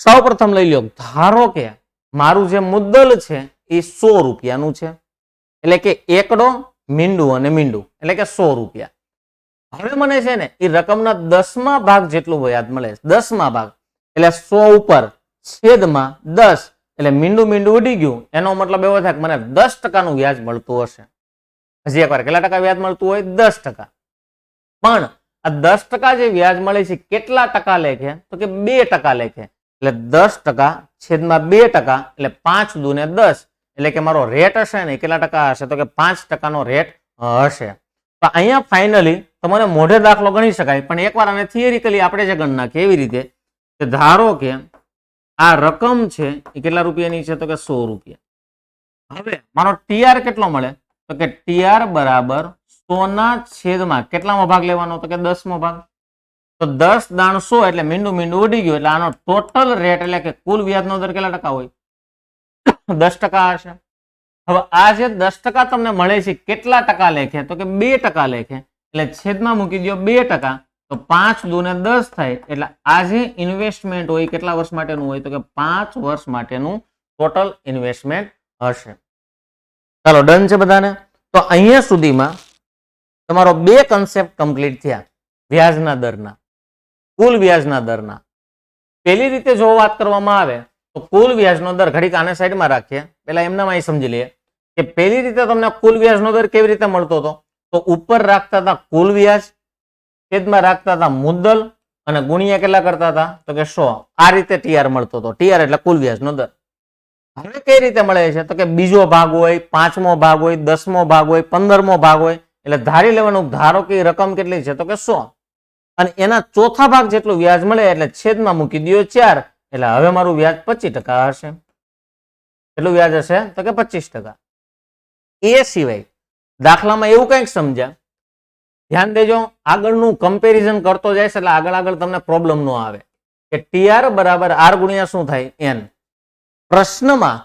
સૌ પ્રથમ લઈ લો, ધારો કે મારું જે મુદ્દલ છે એ 100 રૂપિયાનું છે. એટલે કે એકડો, મીંડું અને મીંડું, એટલે કે 100 રૂપિયા. હવે મને છે ને એ રકમના 10મા ભાગ જેટલું વ્યાજ મળે છે. 10મા ભાગ એટલે 100 ઉપર છેદમાં 10 એટલે મીંડું મીંડું ઉડી ગયું. એનો મતલબ એવો થાય કે મને 10% વ્યાજ મળતું હશે. હજી એકવાર કેટલા ટકા વ્યાજ મળતું હોય? 10%. પણ આ 10% જે વ્યાજ મળે છે કેટલા ટકા લેખે? તો કે 2% લેખે. એટલે 10% છેદમાં 2% એટલે 5 દુને 10 એટલે કે મારો રેટ હશે ને કેટલા ટકા હશે? તો કે 5% રેટ હશે. તો અહીંયા ફાઇનલી તમારે મોઢે દાખલો ગણી શકાય, પણ એકવાર આને થિયરિકલી આપણે જે ગણના કેવી રીતે કે ધારો કે આ રકમ છે એ કેટલા રૂપિયાની છે? તો કે 100 રૂપિયા. હવે મારો ટીઆર કેટલો મળે? તો કે ટીઆર બરાબર 100 ના છેદમાં કેટલામો ભાગ લેવાનો? તો કે 10મો ભાગ. તો 10 દાણ 100 એટલે મીંડું મીંડું ઉડી ગયું. એટલે આનો ટોટલ રેટ એટલે કે કુલ વ્યાજનો દર કેટલા ટકા હોય? 10% હશે. હવે આ જે 10% તમને મળે છે કેટલા ટકા લેખે? તો કે 2% લેખે. એટલે છેદમાં મૂકી દો 2%. તો 5 દુને 10 થાય. એટલે આ જે ઇન્વેસ્ટમેન્ટ હોય કેટલા વર્ષ માટેનું હોય? તો કે 5 વર્ષ માટેનું ટોટલ ઇન્વેસ્ટમેન્ટ હશે. ચાલો ડન છે બધાને. તો અહીંયા સુધીમાં તમારો 2 કન્સેપ્ટ કમ્પ્લીટ થયા વ્યાજના દરના, કુલ વ્યાજના દરના. પહેલી રીતે જો વાત કરવામાં આવે તો કુલ વ્યાજનો દર, ઘડીક આને સાઈડમાં રાખીએ, પહેલા એમનામાં અહીં સમજી લઈએ કે પહેલી રીતે તમને કુલ વ્યાજનો દર કેવી રીતે મળતો હતો? તો ઉપર રાખતા હતા કુલ વ્યાજ, છેદમાં રાખતા હતા મુદ્દલ અને ગુણ્યા કેટલા કરતા હતા? તો કે 100. આ રીતે ટીઆર મળતો હતો. ટીઆર એટલે કુલ વ્યાજનો દર. હવે કઈ રીતે મળે છે? તો કે બીજો ભાગ હોય, 5મો ભાગ હોય, 10મો ભાગ હોય, 15મો ભાગ હોય. એટલે ધારી લેવાનું, ધારો કે રકમ કેટલી છે? તો કે 100 અને એના ચોથા ભાગ જેટલું વ્યાજ મળે એટલે છેદમાં મૂકી દો 4 એટલે હવે મારું વ્યાજ 25% હશે. કેટલું વ્યાજ હશે? તો કે 25%. એ સિવાય દાખલામાં એવું કંઈક સમજ્યા, ધ્યાન દેજો, આગળનું કમ્પેરિઝન કરતો જાય એટલે આગળ તમને પ્રોબ્લેમ ન આવે કે ટીઆર બરાબર આર ગુણ્યા શું થાય? એન. પ્રશ્નમાં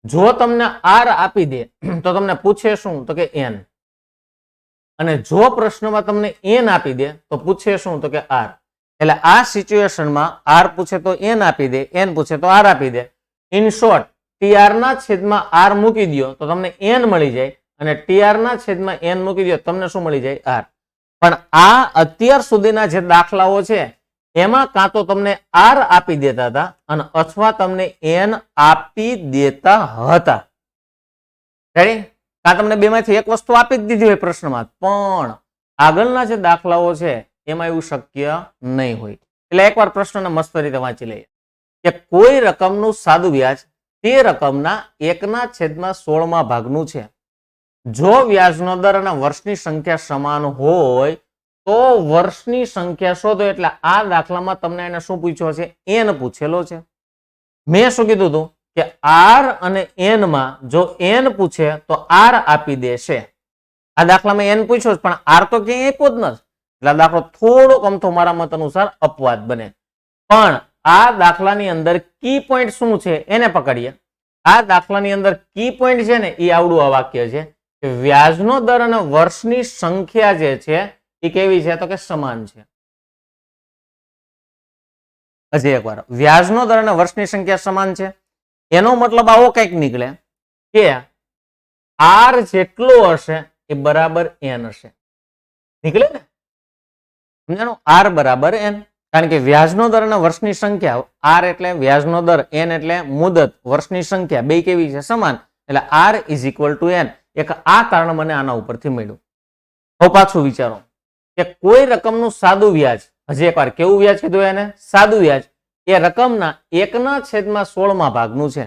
જો તમને આર આપી દે તો તમને પૂછે શું? તો કે એન. અને જો પ્રશ્નમાં તમને એન આપી દે તો પૂછે શું? તો કે આર. એટલે આ સિચ્યુએશનમાં આર પૂછે તો એન આપી દે, એન પૂછે તો આર આપી દે. ઇન શોર્ટ ટીઆર ના છેદમાં આર મૂકી દો તો તમને એન મળી જાય અને ટીઆર ના છેદમાં એન મૂકી દો તમને શું મળી જાય? આર. પણ આ અત્યાર સુધીના જે દાખલાઓ છે એમાં કાં તો તમને આર આપી દેતા હતા અને અથવા તમને એન આપી દેતા હતા. રેડી? કાં તમને બેમાંથી એક વસ્તુ આપી જ દીધી હોય પ્રશ્નમાં, પણ આગળના જે દાખલાઓ છે એમાં એવું શક્ય નહીં હોય. એટલે એકવાર પ્રશ્નને મસ્ત રીતે વાંચી લઈએ કે કોઈ રકમનું સાદું વ્યાજ તે રકમના 1/16 ભાગનું છે. જો વ્યાજનો દર અને વર્ષની સંખ્યા સમાન હોય તો વર્ષની સંખ્યા શોધો. એટલે આ દાખલામાં તમને એને શું પૂછ્યો છે? એન પૂછેલો છે. મેં શું કીધું હતું કે આર અને એન માં જો એન પૂછે તો આર આપી દેશે. આ દાખલામાં એન પૂછ્યો પણ આર તો ક્યાંય આપ્યો જ નથી. એટલે દાખલો થોડોક અમથો મારા મત અનુસાર અપવાદ બને. પણ આ દાખલાની અંદર કી પોઈન્ટ શું છે એને પકડીએ. આ દાખલાની અંદર કી પોઈન્ટ છે ને એ આવડું આ વાક્ય છે કે વ્યાજનો દર અને વર્ષની સંખ્યા જે છે એ કેવી છે? તો કે સમાન છે. હજી એકવાર, વ્યાજનો દર અને વર્ષની સંખ્યા સમાન છે એનો મતલબ આવો કંઈક નીકળે કે આર જેટલો હશે એ બરાબર એન હશે. નીકળે ને? સમજાણું? આર બરાબર એન. કારણ કે વ્યાજનો દર અને વર્ષની સંખ્યા, આર એટલે વ્યાજનો દર, એન એટલે મુદત, વર્ષની સંખ્યા બે કેવી છે? સમાન. એટલે R is equal to N. એક આ કારણ મને આના ઉપરથી મળ્યું. હવે પાછું વિચારો કે કોઈ રકમનું સાદું વ્યાજ, હજી એકવાર કેવું વ્યાજ કીધું એને? સાદું વ્યાજ. એ રકમના 1/16 ભાગનું છે.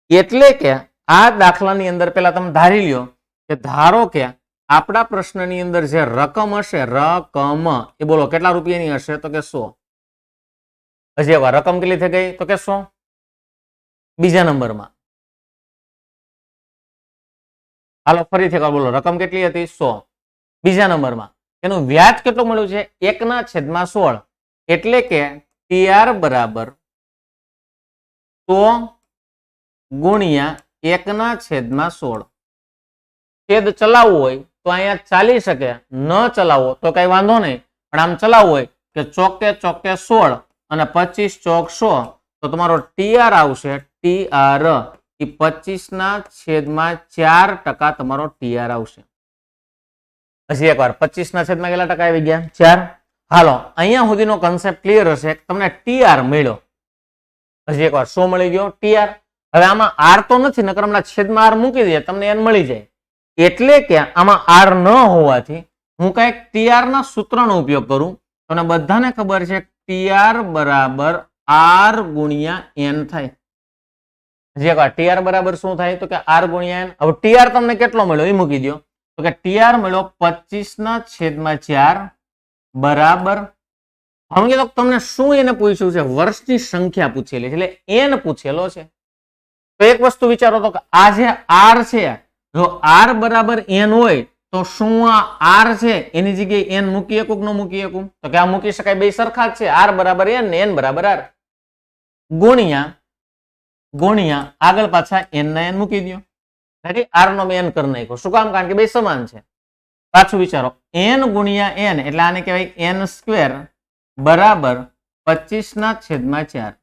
એટલે કે આ દાખલાની અંદર પેલા તમે ધારી લ્યો કે ધારો કે આપણા પ્રશ્નની અંદર જે રકમ હશે, રકમ એ બોલો કેટલા રૂપિયાની હશે? તો કે 100. હજી એકવાર રકમ કેટલી થઈ ગઈ? તો કે 100. બીજા નંબરમાં હાલો ફરીથી બોલો, રકમ કેટલી હતી? 100. બીજા નંબરમાં એનું વ્યાજ કેટલું મળ્યું છે? 1/16. એટલે કે TR બરાબર 100 ગુણ્યા 1/16. છેદ ચલાવવું હોય તો અહીંયા ચાલી શકે, ન ચલાવવો તો કઈ વાંધો નહીં, પણ આમ ચલાવવું હોય કે ચોકે ચોકે 16 અને 25 ચોક 100, તો તમારો TR આવશે TR એ 25/4% તમારો TR આવશે. હજી એકવાર 25/4 કેટલા આવી ગયા? 4. હાલો, અહીંયા સુધીનો કન્સેપ્ટ ક્લિયર હશે. તમને TR મળ્યો. હજી એકવાર શું મળી ગયો? TR. હવે આમાં R તો નથી, નકર હમણાં છેદમાં R મૂકી દઈએ તમને N મળી જાય. એટલે કે આમાં R ન હોવાથી હું કઈક TR ના સૂત્રનો ઉપયોગ કરું. તમને બધાને ખબર છે TR બરાબર R ગુણ્યા N થાય. હજી એકવાર TR બરાબર શું થાય? તો કે R ગુણ્યા N. હવે TR તમને કેટલો મળ્યો એ મૂકી દો. તો કે TR મળ્યો 25/4 બરાબર. હવે તો તમને શું એને પૂછ્યું છે? વર્ષની સંખ્યા પૂછેલી છે, એટલે N પૂછેલો છે. તો એક વસ્તુ વિચારો તો કે આ જે R છે, જો R બરાબર N હોય તો શું આ R છે એની જગ્યાએ N મૂકી શકું કે ન મૂકી શકું? તો કે આ મૂકી શકાય, બે સરખા જ છે. R બરાબર N ને N બરાબર R. ગુણ્યા આગળ પાછા N ના N મૂકી દો. R નો મેં N કરી નાખ્યો. શું કામ? કારણ કે બે સમાન છે. પાછું વિચારો, N ગુણ્યા N એટલે આને કહેવાય N સ્ક્વેર બરાબર 25/4.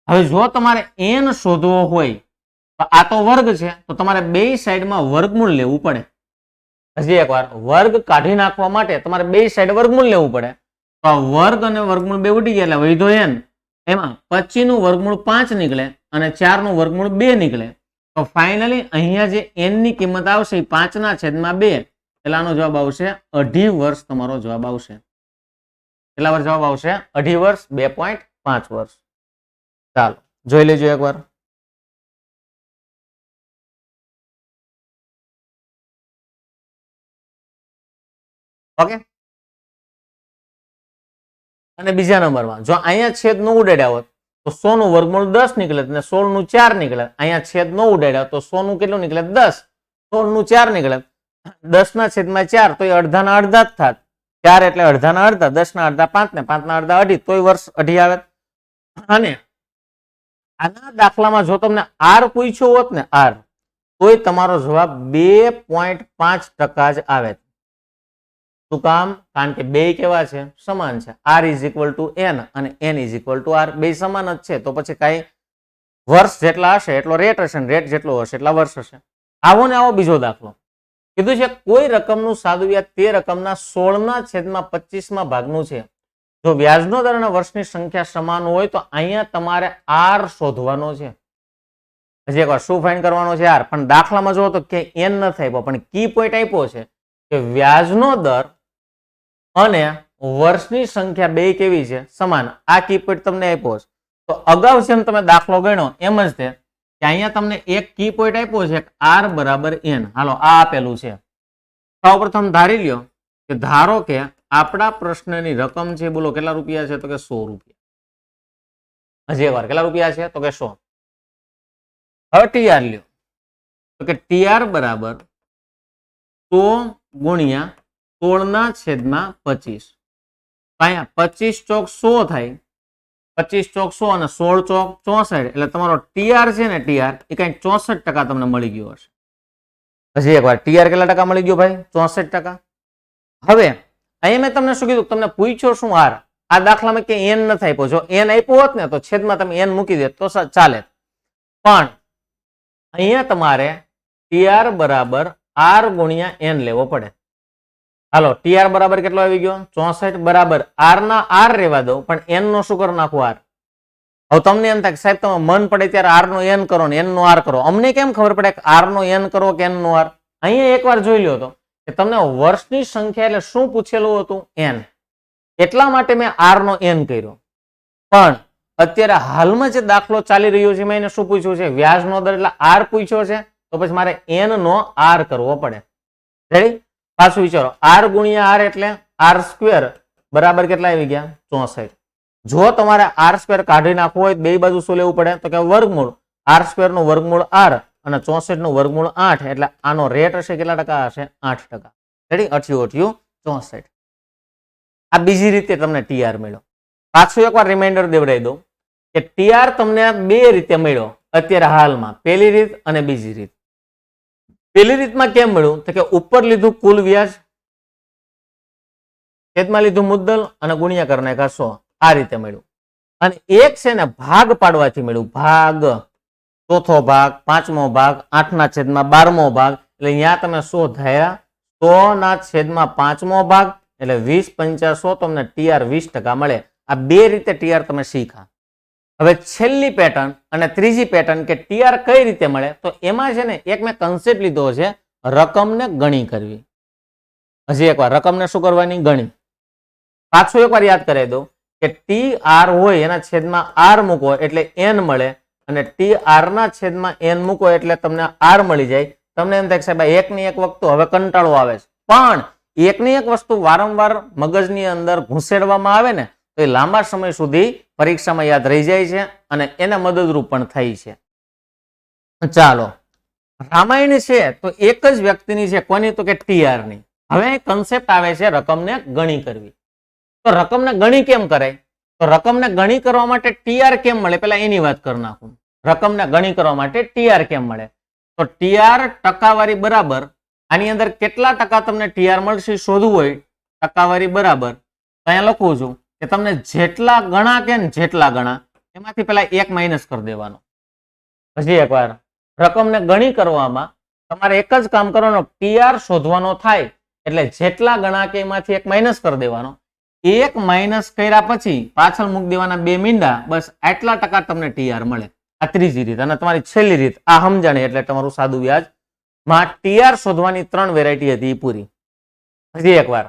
હવે જો તમારે N શોધવો હોય તો આ તો વર્ગ છે, તો તમારે બે સાઈડમાં વર્ગમૂળ લેવું પડે. હજી એકવાર, વર્ગ કાઢી નાખવા માટે તમારે બે સાઈડ વર્ગમૂળ લેવું પડે. તો આ વર્ગ અને વર્ગમૂળ બે ઉડી ગયા એટલે વધ્યો N. એમાં 25 નું વર્ગમૂળ 5 નીકળે અને 4 નું વર્ગમૂળ 2 નીકળે. તો ફાઇનલી અહીંયા જે N ની કિંમત આવશે એ 5/2, એટલે આનો જવાબ આવશે 2.5 વર્ષ. તમારો જવાબ આવશે કેટલા વર્ષ? જવાબ આવશે 2.5 વર્ષ, 2.5 વર્ષ. ચાલો જોઈ લેજો એકવાર. ઓકે. અને બીજા નંબરમાં જો અહીંયા છેદ નો ઉડાડ્યા હોત તો 100 નું વર્ગમૂળ 10 નીકળે અને 16 નું 4 નીકળે. અહીંયા છેદ નો ઉડાડ્યા તો 100 નું કેટલું નીકળે? 10. 16 નું 4 નીકળે. 10/4 તો એ અડધાના અડધા જ થાત. 4 એટલે અડધાના અડધા, 10 ના અડધા 5 ને 5 ના અડધા 2.5, તોય વર્ષ 2.5 આવે. અને આના દાખલામાં જો તમને R પૂછ્યો હોત ને R, તોય તમારો જવાબ 2.5% જ આવે. શું કામ? કારણ કે બે કેવા છે? સમાન છે. R = N અને N = R. બે સમાન જ છે, તો પછી કઈ વર્ષ જેટલા હશે એટલો રેટ હશે, રેટ જેટલો હશે એટલા વર્ષ હશે. આવો ને આવો બીજો દાખલો કીધું છે. કોઈ રકમનું સાદું વ્યાજ તે રકમના 16/25 ભાગનું છે. જો વ્યાજનો દર અને વર્ષની સંખ્યા સમાન હોય તો અહીંયા તમારે R શોધવાનો છે. હજી એકવાર શું ફાઇન્ડ કરવાનો છે? R. પણ દાખલામાં જો તો કે N નથી આપ્યો, પણ કી પોઈન્ટ આપ્યો છે કે વ્યાજનો દર અને વર્ષની સંખ્યા બે કેવી છે? સમાન. આ કી પોઈન્ટ તમને આપ્યો છે. તો અગાઉ જેમ તમે દાખલો ગણ્યો એમ જ તે કે અહીંયા તમને એક કી પોઈન્ટ આપ્યો છે, R બરાબર N. હાલો, આ આપેલું છે. સૌપ્રથમ ધારી લ્યો કે ધારો કે આપણા પ્રશ્નની રકમ છે, બોલો કેટલા રૂપિયા છે? તો કે 100 રૂપિયા. હજી એકવાર કેટલા રૂપિયા છે? તો કે 100. હવે TR લ્યો તો કે TR બરાબર 100 ગુણ્યા 16/25. અહીંયા 25 ચોક 100 થાય, 25 ચોક 100 અને 16 ચોક 64, એટલે તમારો TR છે ને TR એ કઈ 64% તમને મળી ગયો હશે. હજી એકવાર TR કેટલા ટકા મળી ગયો ભાઈ? 64%. હવે અહીંયા મેં તમને શું કીધું? તમને પૂછ્યો શું? R. આ દાખલામાં કે N નથી આપ્યો. જો N આપ્યો હોત ને તો છેદમાં તમે N મૂકી દે તો ચાલે, પણ અહીંયા તમારે TR બરાબર R ગુણ્યા N લેવો પડે. હાલો, TR બરાબર કેટલો આવી ગયો? 64 બરાબર R ના R રહેવા દો, પણ N નો શું કરો? નાખો R. હવે તમને એમ થાય કે સાહેબ તમે મન પડે ત્યારે R નો N કરો ને N નો R કરો. અમને કેમ ખબર પડે કે R નો N કરો કે N નો R? અહીંયા એકવાર જોઈ લ્યો તો કે તમને વર્ષની સંખ્યા એટલે શું પૂછેલું હતું? N. એટલા માટે મેં R નો N કર્યો. પણ અત્યારે હાલમાં જે દાખલો ચાલી રહ્યો છે મેં એને શું પૂછ્યું છે? વ્યાજનો દર એટલે R પૂછ્યો છે, તો પછી મારે N નો R કરવો પડે. રેડી? પાછું વિચારો, R ગુણ્યા R એટલે R સ્ક્વેર બરાબર કેટલા આવી ગયા? 64. જો તમારે R સ્ક્વેર કાઢી નાખવું હોય બે બાજુ શું લેવું પડે? તો કે વર્ગમૂળ. R સ્ક્વેર નું વર્ગમૂળ R અને 64 નું વર્ગમૂળ 8, એટલે આનો રેટ હશે કેટલા ટકા હશે? 8%. રેડી? 88 64. આ બીજી રીતે તમને TR મળ્યો. પાછું એકવાર રિમાઇન્ડર દેવડાવી દઉં કે ટીઆર તમને બે રીતે મળ્યો અત્યારે હાલમાં, પહેલી રીત અને બીજી રીત. પહેલી રીતમાં કેમ મળ્યું તો કે ઉપર લીધું કુલ વ્યાજ, છેદમાં લીધું મુદ્દલ અને ગુણ્યા કરી નાખ્યા 100, આ રીતે મળ્યું. અને એક છે ને ભાગ પાડવાથી મળ્યું, ભાગ, ચોથો ભાગ, પાંચમો ભાગ, 8/12 ભાગ, એટલે અહીંયા તમે 100 ધાર્યા, 100/5 ભાગ એટલે 20 × 100 તમને ટીઆર 20% મળે. આ બે રીતે ટીઆર તમે શીખા. હવે છેલ્લી પેટર્ન અને ત્રીજી પેટર્ન કે ટીઆર કઈ રીતે મળે, તો એમાં છે ને એક મેં કન્સેપ્ટ લીધો છે, રકમને ગણી કરવી. હજી એકવાર રકમને શું કરવાની? ગણી. પાછું એકવાર યાદ કરાવી દઉં કે ટી આર હોય એના છેદમાં આર મૂકો એટલે એન મળે, અને ટી આર ના છેદમાં એન મૂકો એટલે તમને આર મળી જાય. તમને એમ થાય કે સાહેબ એકની એક વસ્તુ હવે કંટાળો આવે છે, પણ એકની એક વસ્તુ વારંવાર મગજની અંદર ઘૂસેડવામાં આવે ને તો એ લાંબા સમય સુધી પરીક્ષામાં યાદ રહી જાય છે અને એને મદદરૂપ પણ થાય છે. ચાલો, રામાયણ છે તો એક જ વ્યક્તિની છે, કોની? તો કે ટીઆર ની. હવે કન્સેપ્ટ આવે છે રકમને ગણી કરવી. તો રકમને ગણી કેમ કરાય? તો રકમને ગણી કરવા માટે ટીઆર કેમ મળે, પેલા એની વાત કરી નાખું. રકમને ગણી કરવા માટે ટીઆર કેમ મળે? તો ટીઆર ટકાવારી બરાબર, આની અંદર કેટલા ટકા તમને ટીઆર મળશે શોધવું હોય, ટકાવારી બરાબર, તો અહીંયા લખું છું કે તમને જેટલા ગણા કે જેટલા ગણા એમાંથી પેલા 1 માઇનસ કરી દેવાનો. હજી એકવાર, રકમને ગણી કરવામાં તમારે એક જ કામ કરવાનું, ટીઆર શોધવાનો થાય એટલે જેટલા ગણા કે એમાંથી 1 માઇનસ કરી દેવાનો. 1 માઇનસ કર્યા પછી પાછળ મૂકી દેવાના 2 મીંડા, બસ આટલા ટકા તમને ટીઆર મળે. આ ત્રીજી રીત. અને તમારી છેલ્લી રીત આ સમજાણી એટલે તમારું સાદું વ્યાજ માં ટીઆર શોધવાની 3 વેરાયટી હતી પૂરી. હજી એકવાર,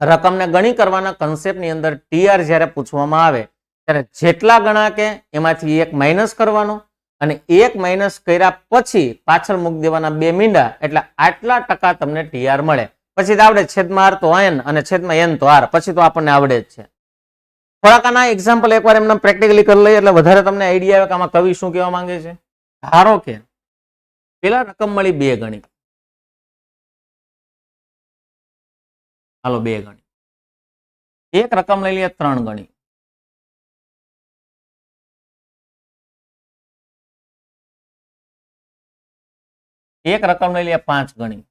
રકમને ગણી કરવાના કન્સેપ્ટની અંદર ટીઆર જ્યારે પૂછવામાં આવે ત્યારે જેટલા ગણા કે એમાંથી 1 માઇનસ કરવાનો, અને 1 માઇનસ કર્યા પછી પાછળ મૂકી દેવાના 2 મીંડા એટલે આટલા ટકા તમને ટીઆર મળે. પછી તો આવડે છેદમાં આર તો એન અને છેદમાં એન તો આર, પછી તો આપણને આવડે જ છે. થોડાક આના એક્ઝામ્પલ એકવાર એમને પ્રેક્ટિકલી કરી લઈએ એટલે વધારે તમને આઈડિયા આવે કે આમાં કવિ શું કહેવા માંગે છે. ધારો કે પેલા રકમ મળી 2 ગણી, હાલો 2 ગણી. એક રકમ લઈ લઈએ 3 ગણી, એક રકમ લઈ લઈએ 5 ગણી.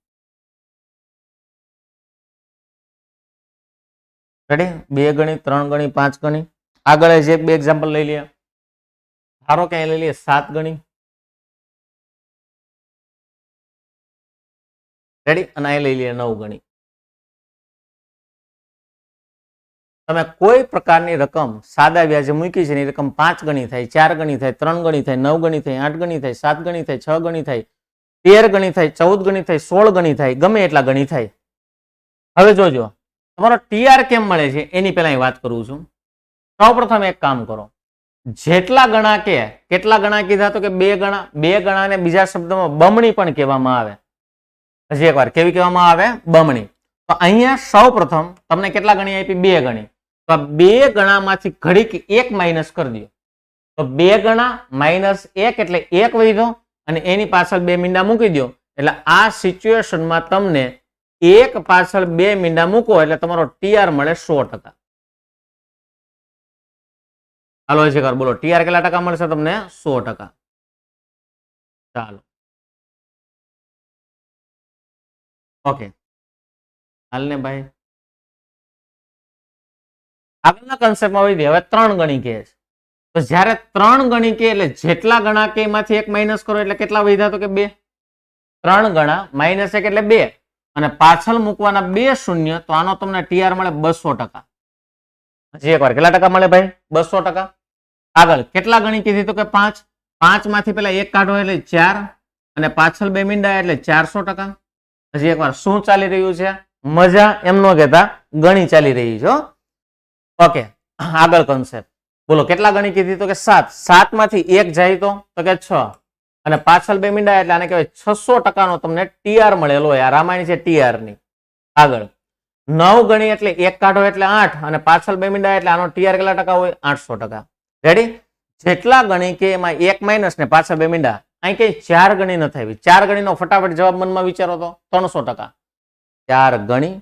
રેડી? 2 ગણી, 3 ગણી, 5 ગણી. આગળ જે 2 એક્ઝામ્પલ લઈ લઈએ. ધારો કે લઈ લઈએ 7 ગણી. રેડી? અને અહીં લઈ લઈએ 9 ગણી. તમે કોઈ પ્રકારની રકમ સાદા વ્યાજે મૂકી છે એની રકમ 5 ગણી થાય, 4 ગણી થાય, 3 ગણી થાય, 9 ગણી થાય, 8 ગણી થાય, 7 ગણી થાય, 6 ગણી થાય, 13 ગણી થાય, 14 ગણી થાય, 16 ગણી થાય, ગમે એટલા ગણી થાય. હવે જોજો તમારો ટીઆર કેમ મળે છે એની પહેલા વાત કરું છું. સૌપ્રથમ એક કામ કરો, જેટલા ગણા કે કેટલા ગણા કીધા તો કે 2 ગણા. 2 ગણાને બીજા શબ્દમાં બમણી પણ કહેવામાં આવે. હજી એકવાર કેવી કહેવામાં આવે? બમણી. તો અહીંયા સૌપ્રથમ તમને કેટલા ગણી આપી? 2 ગણી. તો 2 ગણામાંથી ઘડીક 1 માઇનસ કરી દો. તો 2 ગણા માઇનસ 1 એટલે 1 વધ્યો અને એની પાછળ 2 મીંડા મૂકી દો એટલે આ સિચ્યુએશનમાં તમને 1 પાછળ 2 મીંડા મૂકો એટલે તમારો ટીઆર મળે 100%. હાલો હજી કર બોલો, ટીઆર કેટલા ટકા મળશે તમને? 100%. ચાલો ઓકે, હાલ ને ભાઈ આગળના કન્સેપ્ટમાં વધી. હવે 3 ગણી કે છે, તો જ્યારે 3 ગણી કે એટલે જેટલા ગણા કે એમાંથી 1 માઇનસ કરો એટલે કેટલા વધ્યા તો કે 2. 3 ગણા માઇનસ 1 એટલે 2 અને પાછળ મૂકવાના 2 શૂન્ય, તો આનો તમને ટીઆર મળે 200%. હજી એકવાર કેટલા ટકા મળે ભાઈ? 200%. આગળ કેટલા ગણી કીધી તો કે 5. 5 માંથી પેલા 1 કાઢો એટલે 4 અને પાછળ 2 મીંડા એટલે 400%. હજી એકવાર શું ચાલી રહ્યું છે? મજા એમ ન કહેતા, ગણી ચાલી રહી છે. ઓકે, આગળ કન્સેપ્ટ બોલો. કેટલા ગણી કીધી તો કે 7. 7 માંથી 1 જાય તો કે 6 અને પાછળ 2 મીંડા એટલે આને કહેવાય 600% નો તમને ટીઆર મળેલો. આ રામાયણ છે ટીઆર ની. આગળ 9 ગણી એટલે 1 કાઢો એટલે 8 અને પાછળ 2 મીંડા એટલે આનો ટીઆર કેટલા ટકા હોય? 800%. રેડી? જેટલા ગણી કે એમાં 1 માઇનસ ને પાછળ 2 મીંડા, અહીં કઈ 4 ગણી ન થાય. 4 ગણી નો ફટાફટ જવાબ મનમાં વિચારો તો 300%. 4 ગણી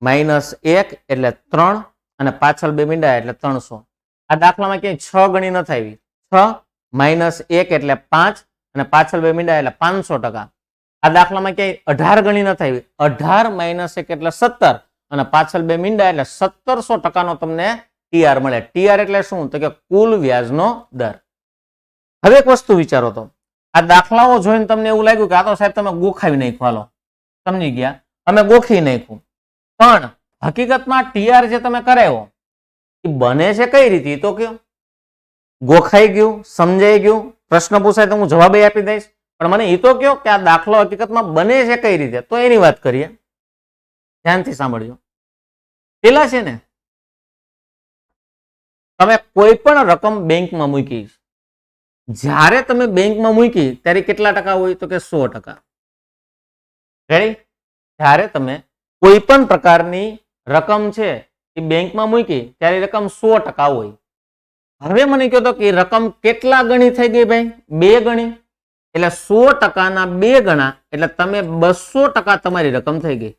માઇનસ 1 એટલે 3 અને પાછળ 2 મીંડા એટલે 300. આ દાખલામાં ક્યાંય 6 ગણી નથી આવી. 6 - 1 એટલે 5 અને પાછળ 2 મીંડા એટલે 500%. આ દાખલામાં ક્યાંય 18 ગણી નથી આવી. 18 - 1 એટલે 17 અને પાછળ 2 મીંડા એટલે 1700% તમને ટીઆર મળે. ટીઆર એટલે શું? તો કે કુલ વ્યાજનો દર. હવે એક વસ્તુ વિચારો તો, આ દાખલાઓ જોઈને તમને એવું લાગ્યું કે આ તો સાહેબ તમે ગોખાવી નાખ્યું, હાલો સમજી ગયા, અમે ગોખી નાખ્યું. પણ હકીકતમાં ટીઆર જે તમે કરાવ્યો એ બને છે કઈ રીતે તો કયો? ગોખાઈ ગયું, સમજાઈ ગયું, પ્રશ્ન પૂછાય તો હું જવાબ આપી દઈશ, પણ મને એ તો કયો કે આ દાખલો હકીકતમાં બને છે કઈ રીતે, તો એની વાત કરીએ. ધ્યાનથી સાંભળજો. પેલા છે ને, તમે કોઈ પણ રકમ બેંકમાં મૂકી, જ્યારે તમે બેંકમાં મૂકી ત્યારે કેટલા ટકા હોય? તો કે 100%. રેડી? જ્યારે તમે કોઈ પણ પ્રકારની રકમ છે એ બેંકમાં મૂકી ત્યારે રકમ 100% હોય. હવે મને કહો તો કે રકમ કેટલા ગણી થઈ ગઈ ભાઈ? 2 ગણી. એટલે 100%ના 2 ગણા એટલે તમે 200% તમારી રકમ થઈ ગઈ.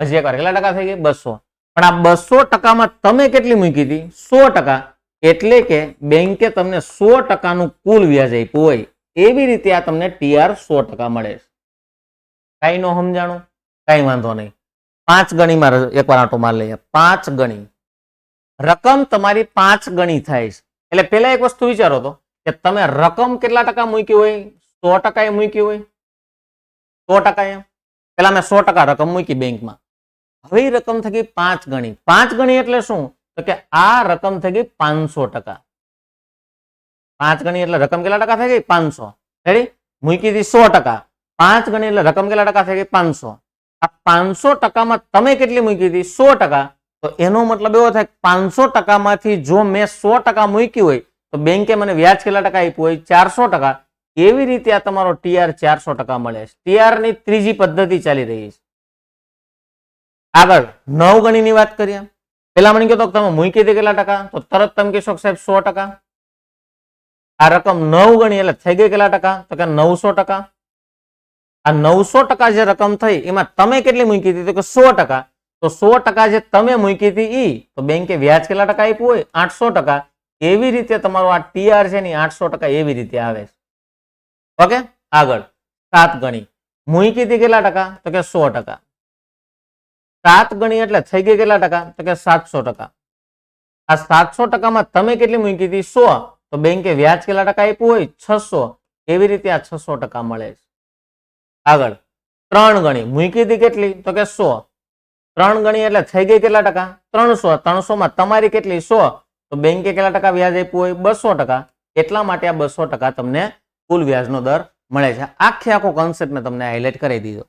હજી એકવાર કેટલા ટકા થઈ ગઈ? 200. પણ આ 200%માં તમે કેટલી મૂકી હતી? 100%. એટલે કે બેંકે તમને 100%નું કુલ વ્યાજ આપ્યું હોય. એવી રીતે આ તમને ટીઆર 100% મળે છે. કઈ નો સમજાણું? કઈ વાંધો નહીં. 5 ગણીમાં એકવાર આંટો માર લઈએ. 5 ગણી રકમ તમારી 5 ગણી થાય છે. એટલે પેલા એક વસ્તુ વિચારો તો કે તમે રકમ કેટલા ટકા મૂકી હોય? 100% એ મૂકી હોય. 100% એમ પેલા મેં 100% રકમ મૂકી બેંકમાં. હવે એ રકમ થઈ ગઈ 5 ગણી. 5 ગણી એટલે શું? તો કે આ રકમ થઈ ગઈ 500%. 5 ગણી એટલે રકમ કેટલા ટકા થઈ ગઈ? 500. રેડી? મૂકી હતી 100%. 5 ગણી એટલે રકમ કેટલા ટકા થઈ ગઈ? 500. આ 500%માં તમે કેટલી મૂકી હતી? 100%. તો એનો મતલબ એવો થાય 500%માંથી જો મેં 100% મૂકી હોય તો બેંકે મને વ્યાજ કેટલા ટકા આપ્યું હોય? 400%. એવી રીતે આ તમારો ટીઆર 400% મળે છે. ટીઆર ની ત્રીજી પદ્ધતિ ચાલી રહી છે. આગળ 9 ગણીની વાત કરીએ. પેલા મને કહો તો તમે મૂકી હતી કેટલા ટકા? તો તરત તમે કહેશો સાહેબ 100%. આ રકમ 9 ગણી એટલે થઈ ગઈ કેટલા ટકા? તો કે 900%. આ 900% જે રકમ થઈ એમાં તમે કેટલી મૂકી હતી? તો કે 100%. તો 100% જે તમે મૂકી હતી ઈ તો બેંકે વ્યાજ કેટલા ટકા આપ્યું હોય? 800%. એવી રીતે તમારો આ ટીઆર છે ને 800% એવી રીતે આવે છે. ઓકે? આગળ 7 ગણી મૂકી હતી કેટલા ટકા? તો કે 100%. 7 ગણી એટલે થઈ ગઈ કેટલા ટકા? તો કે 700%. આ 700%માં તમે કેટલી મૂકી હતી? 100. તો બેંકે વ્યાજ કેટલા ટકા આપ્યું હોય? 600. એવી રીતે આ 600% મળે છે. આગળ 3 ગણી મૂકી હતી કેટલી? તો કે 100. 3 ગણી એટલે થઈ ગઈ કેટલા ટકા? 300. 300માં તમારી કેટલી? 100. તો બેંકે કેટલા ટકા વ્યાજ આપ્યું હોય? 200%. એટલા માટે આ 200% તમને કુલ વ્યાજનો દર મળે છે. આખે આખો કોન્સેપ્ટ મેં તમને હાઇલાઇટ કરી દીધો.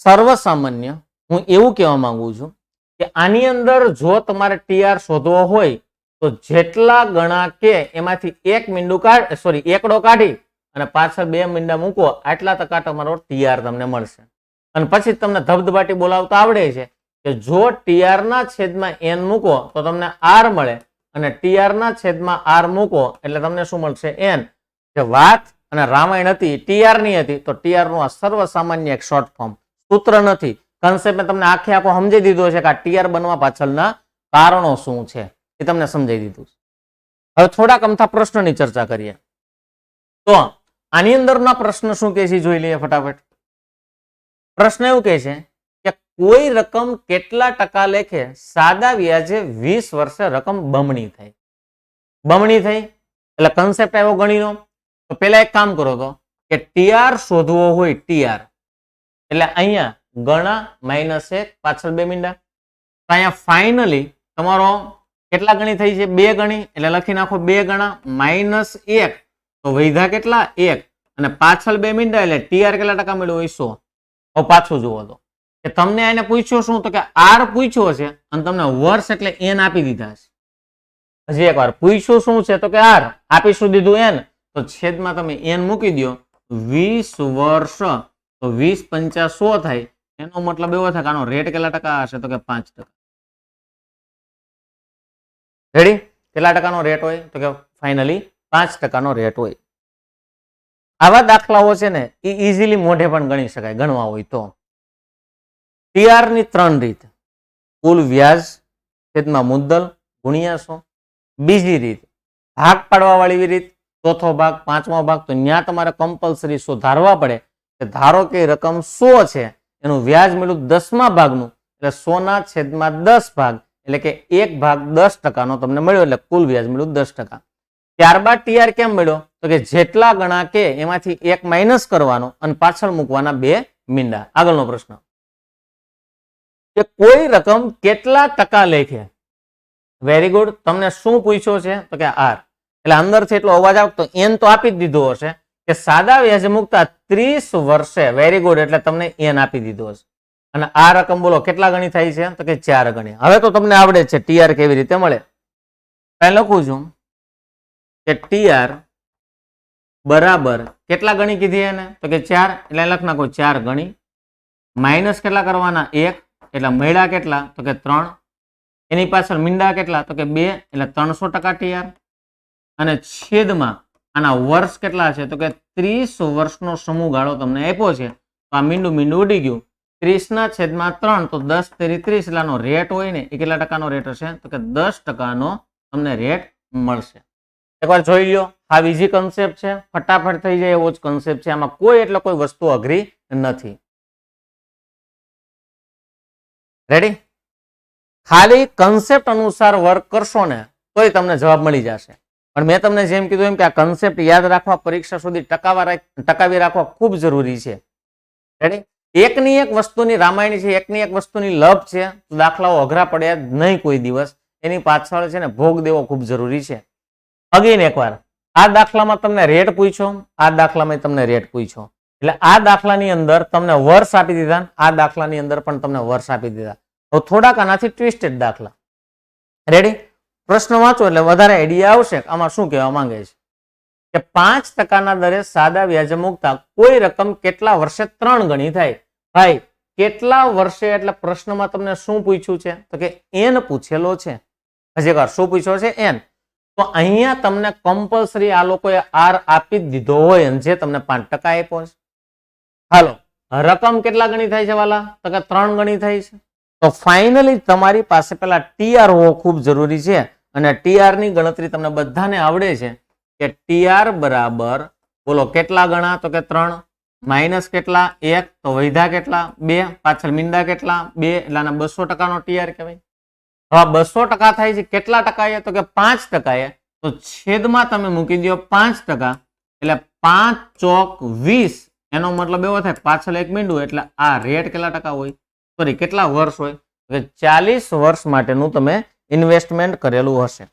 સર્વસામાન્ય હું એવું કહેવા માંગુ છું કે આની અંદર જો તમારે ટીઆર શોધવો હોય તો જેટલા ગણા કે એમાંથી એકડો કાઢી અને પાછળ 2 મીંડા મૂકો, આટલા ટકા તમારો ટીઆર તમને મળશે. અને પછી તમને ધબધબાટી બોલાવતા આવડે છે કે જો ટીઆર ના છેદમાં એન મૂકો તો તમને આર મળે અને ટીઆર ના છેદમાં આર મૂકો એટલે તમને શું મળશે? એન. જે વાત અને રામાયણ હતી ટીઆર ની હતી તો ટીઆર નું આ સર્વસામાન્ય એક શોર્ટ ફોર્મ, સૂત્ર નથી. કન્સેપ્ટ મેં તમને આખે આખો સમજી દીધો છે કે આ ટીઆર બનવા પાછળના કારણો શું છે એ તમને સમજાઈ દીધું. હવે થોડાક અમથા પ્રશ્નની ચર્ચા કરીએ. તો આની અંદરના પ્રશ્ન શું કહે છે જોઈ લઈએ ફટાફટ. પ્રશ્ન એવું કહે છે કે કોઈ રકમ કેટલા ટકા લેખે સાદા વ્યાજે 20 વર્ષે રકમ બમણી થઈ? બમણી થઈ એટલે કન્સેપ્ટ આવ્યો ગણીનો. તો પેલા એક કામ કરો તો કે ટીઆર શોધવો હોય, ટીઆર એટલે અહીંયા ગણા -1 પાછળ 2 મીંડા. તો અહીંયા ફાઇનલી તમારો કેટલા ગણી થઈ છે? 2 ગણી એટલે લખી નાખો 2 ગણા -1 તો વૈધા કેટલા? 1 અને પાછળ 2 મીંડા એટલે ટીઆર કેટલા ટકા મળ્યો હોય? 100. હવે પાછું જુઓ તો કે તમને એને પૂછ્યો શું? તો કે આર પૂછ્યો છે અને તમને વર્ષ એટલે એન આપી દીધા છે. હજી એકવાર પૂછ્યું શું છે? તો કે આર આપીશું દીધું એન, તો છેદમાં તમે એન મૂકી દો. 20 વર્ષ તો 20 × 5 = 100 થાય. એનો મતલબ એવો થાય કે આનો રેટ કેટલા ટકા હશે? તો કે 5%. રેડી? કેટલા ટકાનો રેટ હોય? તો કે ફાઇનલી 5%નો રેટ હોય. આવા દાખલાઓ છે ને એ ઇઝીલી મોઢે પણ ગણી શકાય, ગણવા હોય તો. ટીઆર ની 3 રીત. કુલ વ્યાજ છેદમાં મુદ્દલ ગુણ્યા 100. બીજી રીત ભાગ પાડવા વાળી રીત, ચોથો ભાગ, પાંચમો ભાગ, તો ત્યાં તમારે કમ્પલસરી સુધારવા પડે કે ધારો કે રકમ 100 છે, એનું વ્યાજ મળ્યું 10મા ભાગનું, એટલે 100/10 ભાગ, એટલે કે 1/10% નો તમને મળ્યો, એટલે કુલ વ્યાજ મળ્યું 10%. ત્યારબાદ ટીઆર કેમ મળ્યો? તો કે જેટલા ગણા કે એમાંથી 1 માઇનસ કરવાનો અને પાછળ મૂકવાના 2 મીંડા. આગળનો પ્રશ્ન કે કોઈ રકમ કેટલા ટકા લેખે? Very good. તમને શું પૂછ્યો છે? તો કે આર. એટલે અંદરથી એટલો અવાજ આવતો એન તો આપી જ દીધો હશે કે સાદા વ્યાજે મુકતા 30 વર્ષે. Very good. એટલે તમને એન આપી દીધો હશે. અને આ રકમ બોલો કેટલા ગણી થાય છે? તો કે 4 ગણી. હવે તો તમને આવડે છે ટીઆર કેવી રીતે મળે. કઈ લખું છું કે ટીઆર બરાબર કેટલા ગણી કીધી એને? તો કે 4. એટલે લખ નાખો 4 ગણી. માઇનસ કેટલા કરવાના? 1. એટલે મળ્યા કેટલા? તો કે 3. એની પાછળ મીંડા કેટલા? તો કે 2. એટલે 300% ટીઆર. અને છેદમાં આના વર્ષ કેટલા છે? તો કે 30 વર્ષનો સમૂહગાળો તમને આપ્યો છે. તો આ મીંડું ઉડી ગયું. 30/3 તો 10 તેરી 30 એટલે આનો રેટ હોય ને એ કેટલા ટકાનો રેટ હશે? તો કે 10% તમને રેટ મળશે. એકવાર જોઈ લો. આ ઈઝી કન્સેપ્ટ છે, ફટાફટ થઈ જાય એવો જ કન્સેપ્ટ છે. આમાં કોઈ એટલે કોઈ વસ્તુ અઘરી નથી. રેડી? ખાલી કન્સેપ્ટ અનુસાર વર્ક કરશો ને તોય તમને જવાબ મળી જશે. પણ મેં તમને જેમ કીધું એમ કે આ કન્સેપ્ટ યાદ રાખવા, પરીક્ષા સુધી ટકાવી રાખવા ખૂબ જરૂરી છે. રેડી? એકની એક વસ્તુની રામાયણ છે, એકની એક વસ્તુની લપ છે, તો દાખલાઓ અઘરા પડ્યા નહીં કોઈ દિવસ. એની પાછળ છે ને ભોગ દેવો ખૂબ જરૂરી છે. અગેન એકવાર આ દાખલામાં તમને રેટ પૂછ્યો, આ દાખલામાં તમને રેટ પૂછ્યો, એટલે આ દાખલાની અંદર તમને વર્ષ આપી દીધા, આ દાખલાની અંદર પણ તમને વર્ષ આપી દીધા. તો થોડાક આનાથી ટ્વિસ્ટેડ દાખલા. રેડી? પ્રશ્ન વાંચો એટલે વધારે આઈડિયા આવશે આમાં શું કહેવા માંગે છે કે 5% દરે સાદા વ્યાજે મુકતા કોઈ રકમ કેટલા વર્ષે 3 ગણી થાય? ભાઈ કેટલા વર્ષે એટલે પ્રશ્નમાં તમને શું પૂછ્યું છે? તો કે એન પૂછેલો છે. હજી એકવાર શું પૂછ્યો છે? એન. તો અહીંયા તમને કમ્પલસરી આ લોકોએ આર આપી જ દીધો હોય અને જે તમને 5% આપ્યો છે. હાલો, રકમ કેટલા ગણી થાય છે વાલા? તો કે 3 ગણી થાય છે. તો ફાઇનલી તમારી પાસે પેલા ટીઆર હોવો ખૂબ જરૂરી છે. અને ટીઆર ની ગણતરી તમને બધાને આવડે છે કે ટીઆર બરાબર બોલો કેટલા ગણા? તો કે 3. માઇનસ કેટલા? 1. તો વૈધા કેટલા? 2. પાછળ મીંડા કેટલા? 2. એટલે આના 200% નો ટીઆર કહેવાય. હવે 200% થાય છે કેટલા ટકા? તો કે 5%. તો છેદમાં તમે મૂકી દો 5%. એટલે 5 ચોક 20. એનો મતલબ એવો થાય પાછળ એક મીંડું, એટલે આ રેટ કેટલા ટકા હોય? સોરી, કેટલા વર્ષ હોય? તો 40 વર્ષ માટેનું તમે ઇન્વેસ્ટમેન્ટ કરેલું હશે.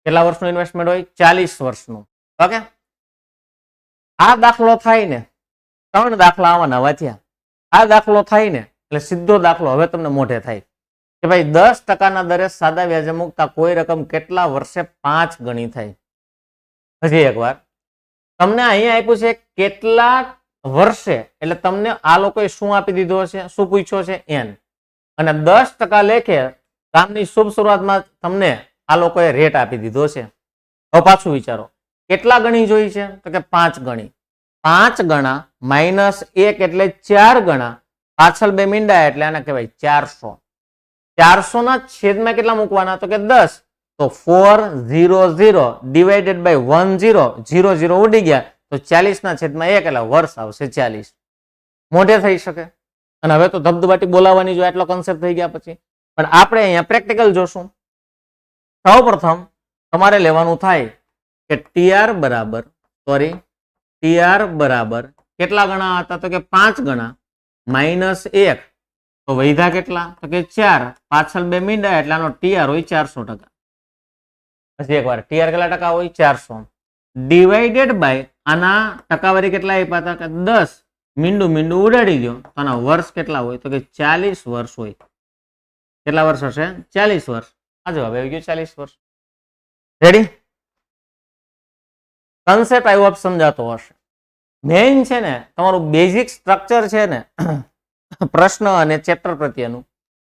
કેટલા વર્ષનું ઇન્વેસ્ટમેન્ટ હોય? 40 વર્ષનું. ઓકે? આ દાખલો થાય ને, 3 દાખલા આવા નવા થયા. આ દાખલો થાય ને એટલે સીધો દાખલો હવે તમને મોઢે થાય કે ભાઈ 10% દરે સાદા વ્યાજે મુકતા કોઈ રકમ કેટલા વર્ષે 5 ગણી થાય? હજી એકવાર તમને અહીંયા આપ્યું છે કેટલા વર્ષે, એટલે તમને આ લોકોએ શું આપી દીધો છે? શું પૂછ્યો છે? એન. અને 10% લેખે કામની શુભ શરૂઆતમાં તમને આ લોકોએ રેટ આપી દીધો છે. હવે પાછું વિચારો કેટલા ગણી જોઈ છે? તો કે 5 ગણી. 5 ગણા માઇનસ 1 એટલે 4 ગણા, પાછળ 2 મીંડા એટલે આને કહેવાય 400. 400 ના છેદમાં કેટલા મૂકવાના? તો કે 10. તો 400 ડિવાઇડેડ બાય 10, 0 ઉડી ગયા તો 40 ના છેદમાં 1 એટલે વર્ષ આવશે 40. મોઢે થઈ શકે. અને હવે તો ધબધબાટી બોલાવવાની જો આટલો કન્સેપ્ટ થઈ ગયા પછી. પણ આપણે અહીંયા પ્રેક્ટિકલ જોશું. સૌ પ્રથમ તમારે લેવાનું થાય કે ટીઆર બરાબર કેટલા ગણા હતા? તો કે 5 ગણા માઇનસ 1. તો વૈધા કેટલા? તો કે 4. પાછળ 2 મીંડા એટલે આનો ટીઆર હોય 400%. હજી એકવાર ટીઆર કેટલા ટકા હોય? 400. ડિવાઇડેડ બાય આના ટકાવારી કેટલા આપ્યા હતા? કે 10. મીંડું ઉડાડી દો તો આના વર્ષ કેટલા હોય? તો કે 40 વર્ષ હોય. કેટલા વર્ષ હશે? 40 વર્ષ. આ જવાબ આવી ગયો 40 વર્ષ. રેડી? કન્સેપ્ટ આઈ હોપ સમજાતો હશે. મેઇન છે ને તમારું બેઝિક સ્ટ્રક્ચર છે ને પ્રશ્ન અને ચેપ્ટર પ્રત્યેનું,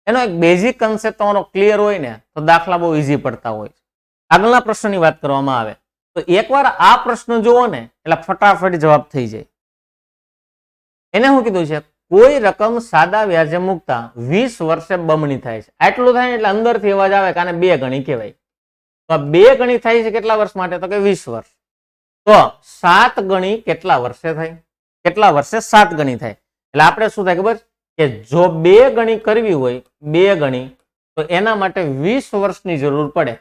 એનો એક બેઝિક કન્સેપ્ટ તમારો ક્લિયર હોય ને તો દાખલા બહુ ઈઝી પડતા હોય. આગળના પ્રશ્નની વાત કરવામાં આવે તો એકવાર આ પ્રશ્ન જુઓ ને એટલે ફટાફટ જવાબ થઈ જાય. એને શું કીધું છે? કોઈ રકમ સાદા વ્યાજે મૂકતા 20 વર્ષે બમણી થાય છે. આટલું થાય એટલે અંદરથી અવાજ આવે કે આને 2 ગણી કહેવાય. તો 2 ગણી થાય છે કેટલા વર્ષ માટે? તો કે 20 વર્ષ. તો 7 ગણી કેટલા વર્ષે થાય? કેટલા વર્ષે 7 ગણી થાય? એટલે આપણે શું થાય ખબર કે જો 2 ગણી કરવી હોય 2 ગણી તો એના માટે 20 વર્ષની જરૂર પડે.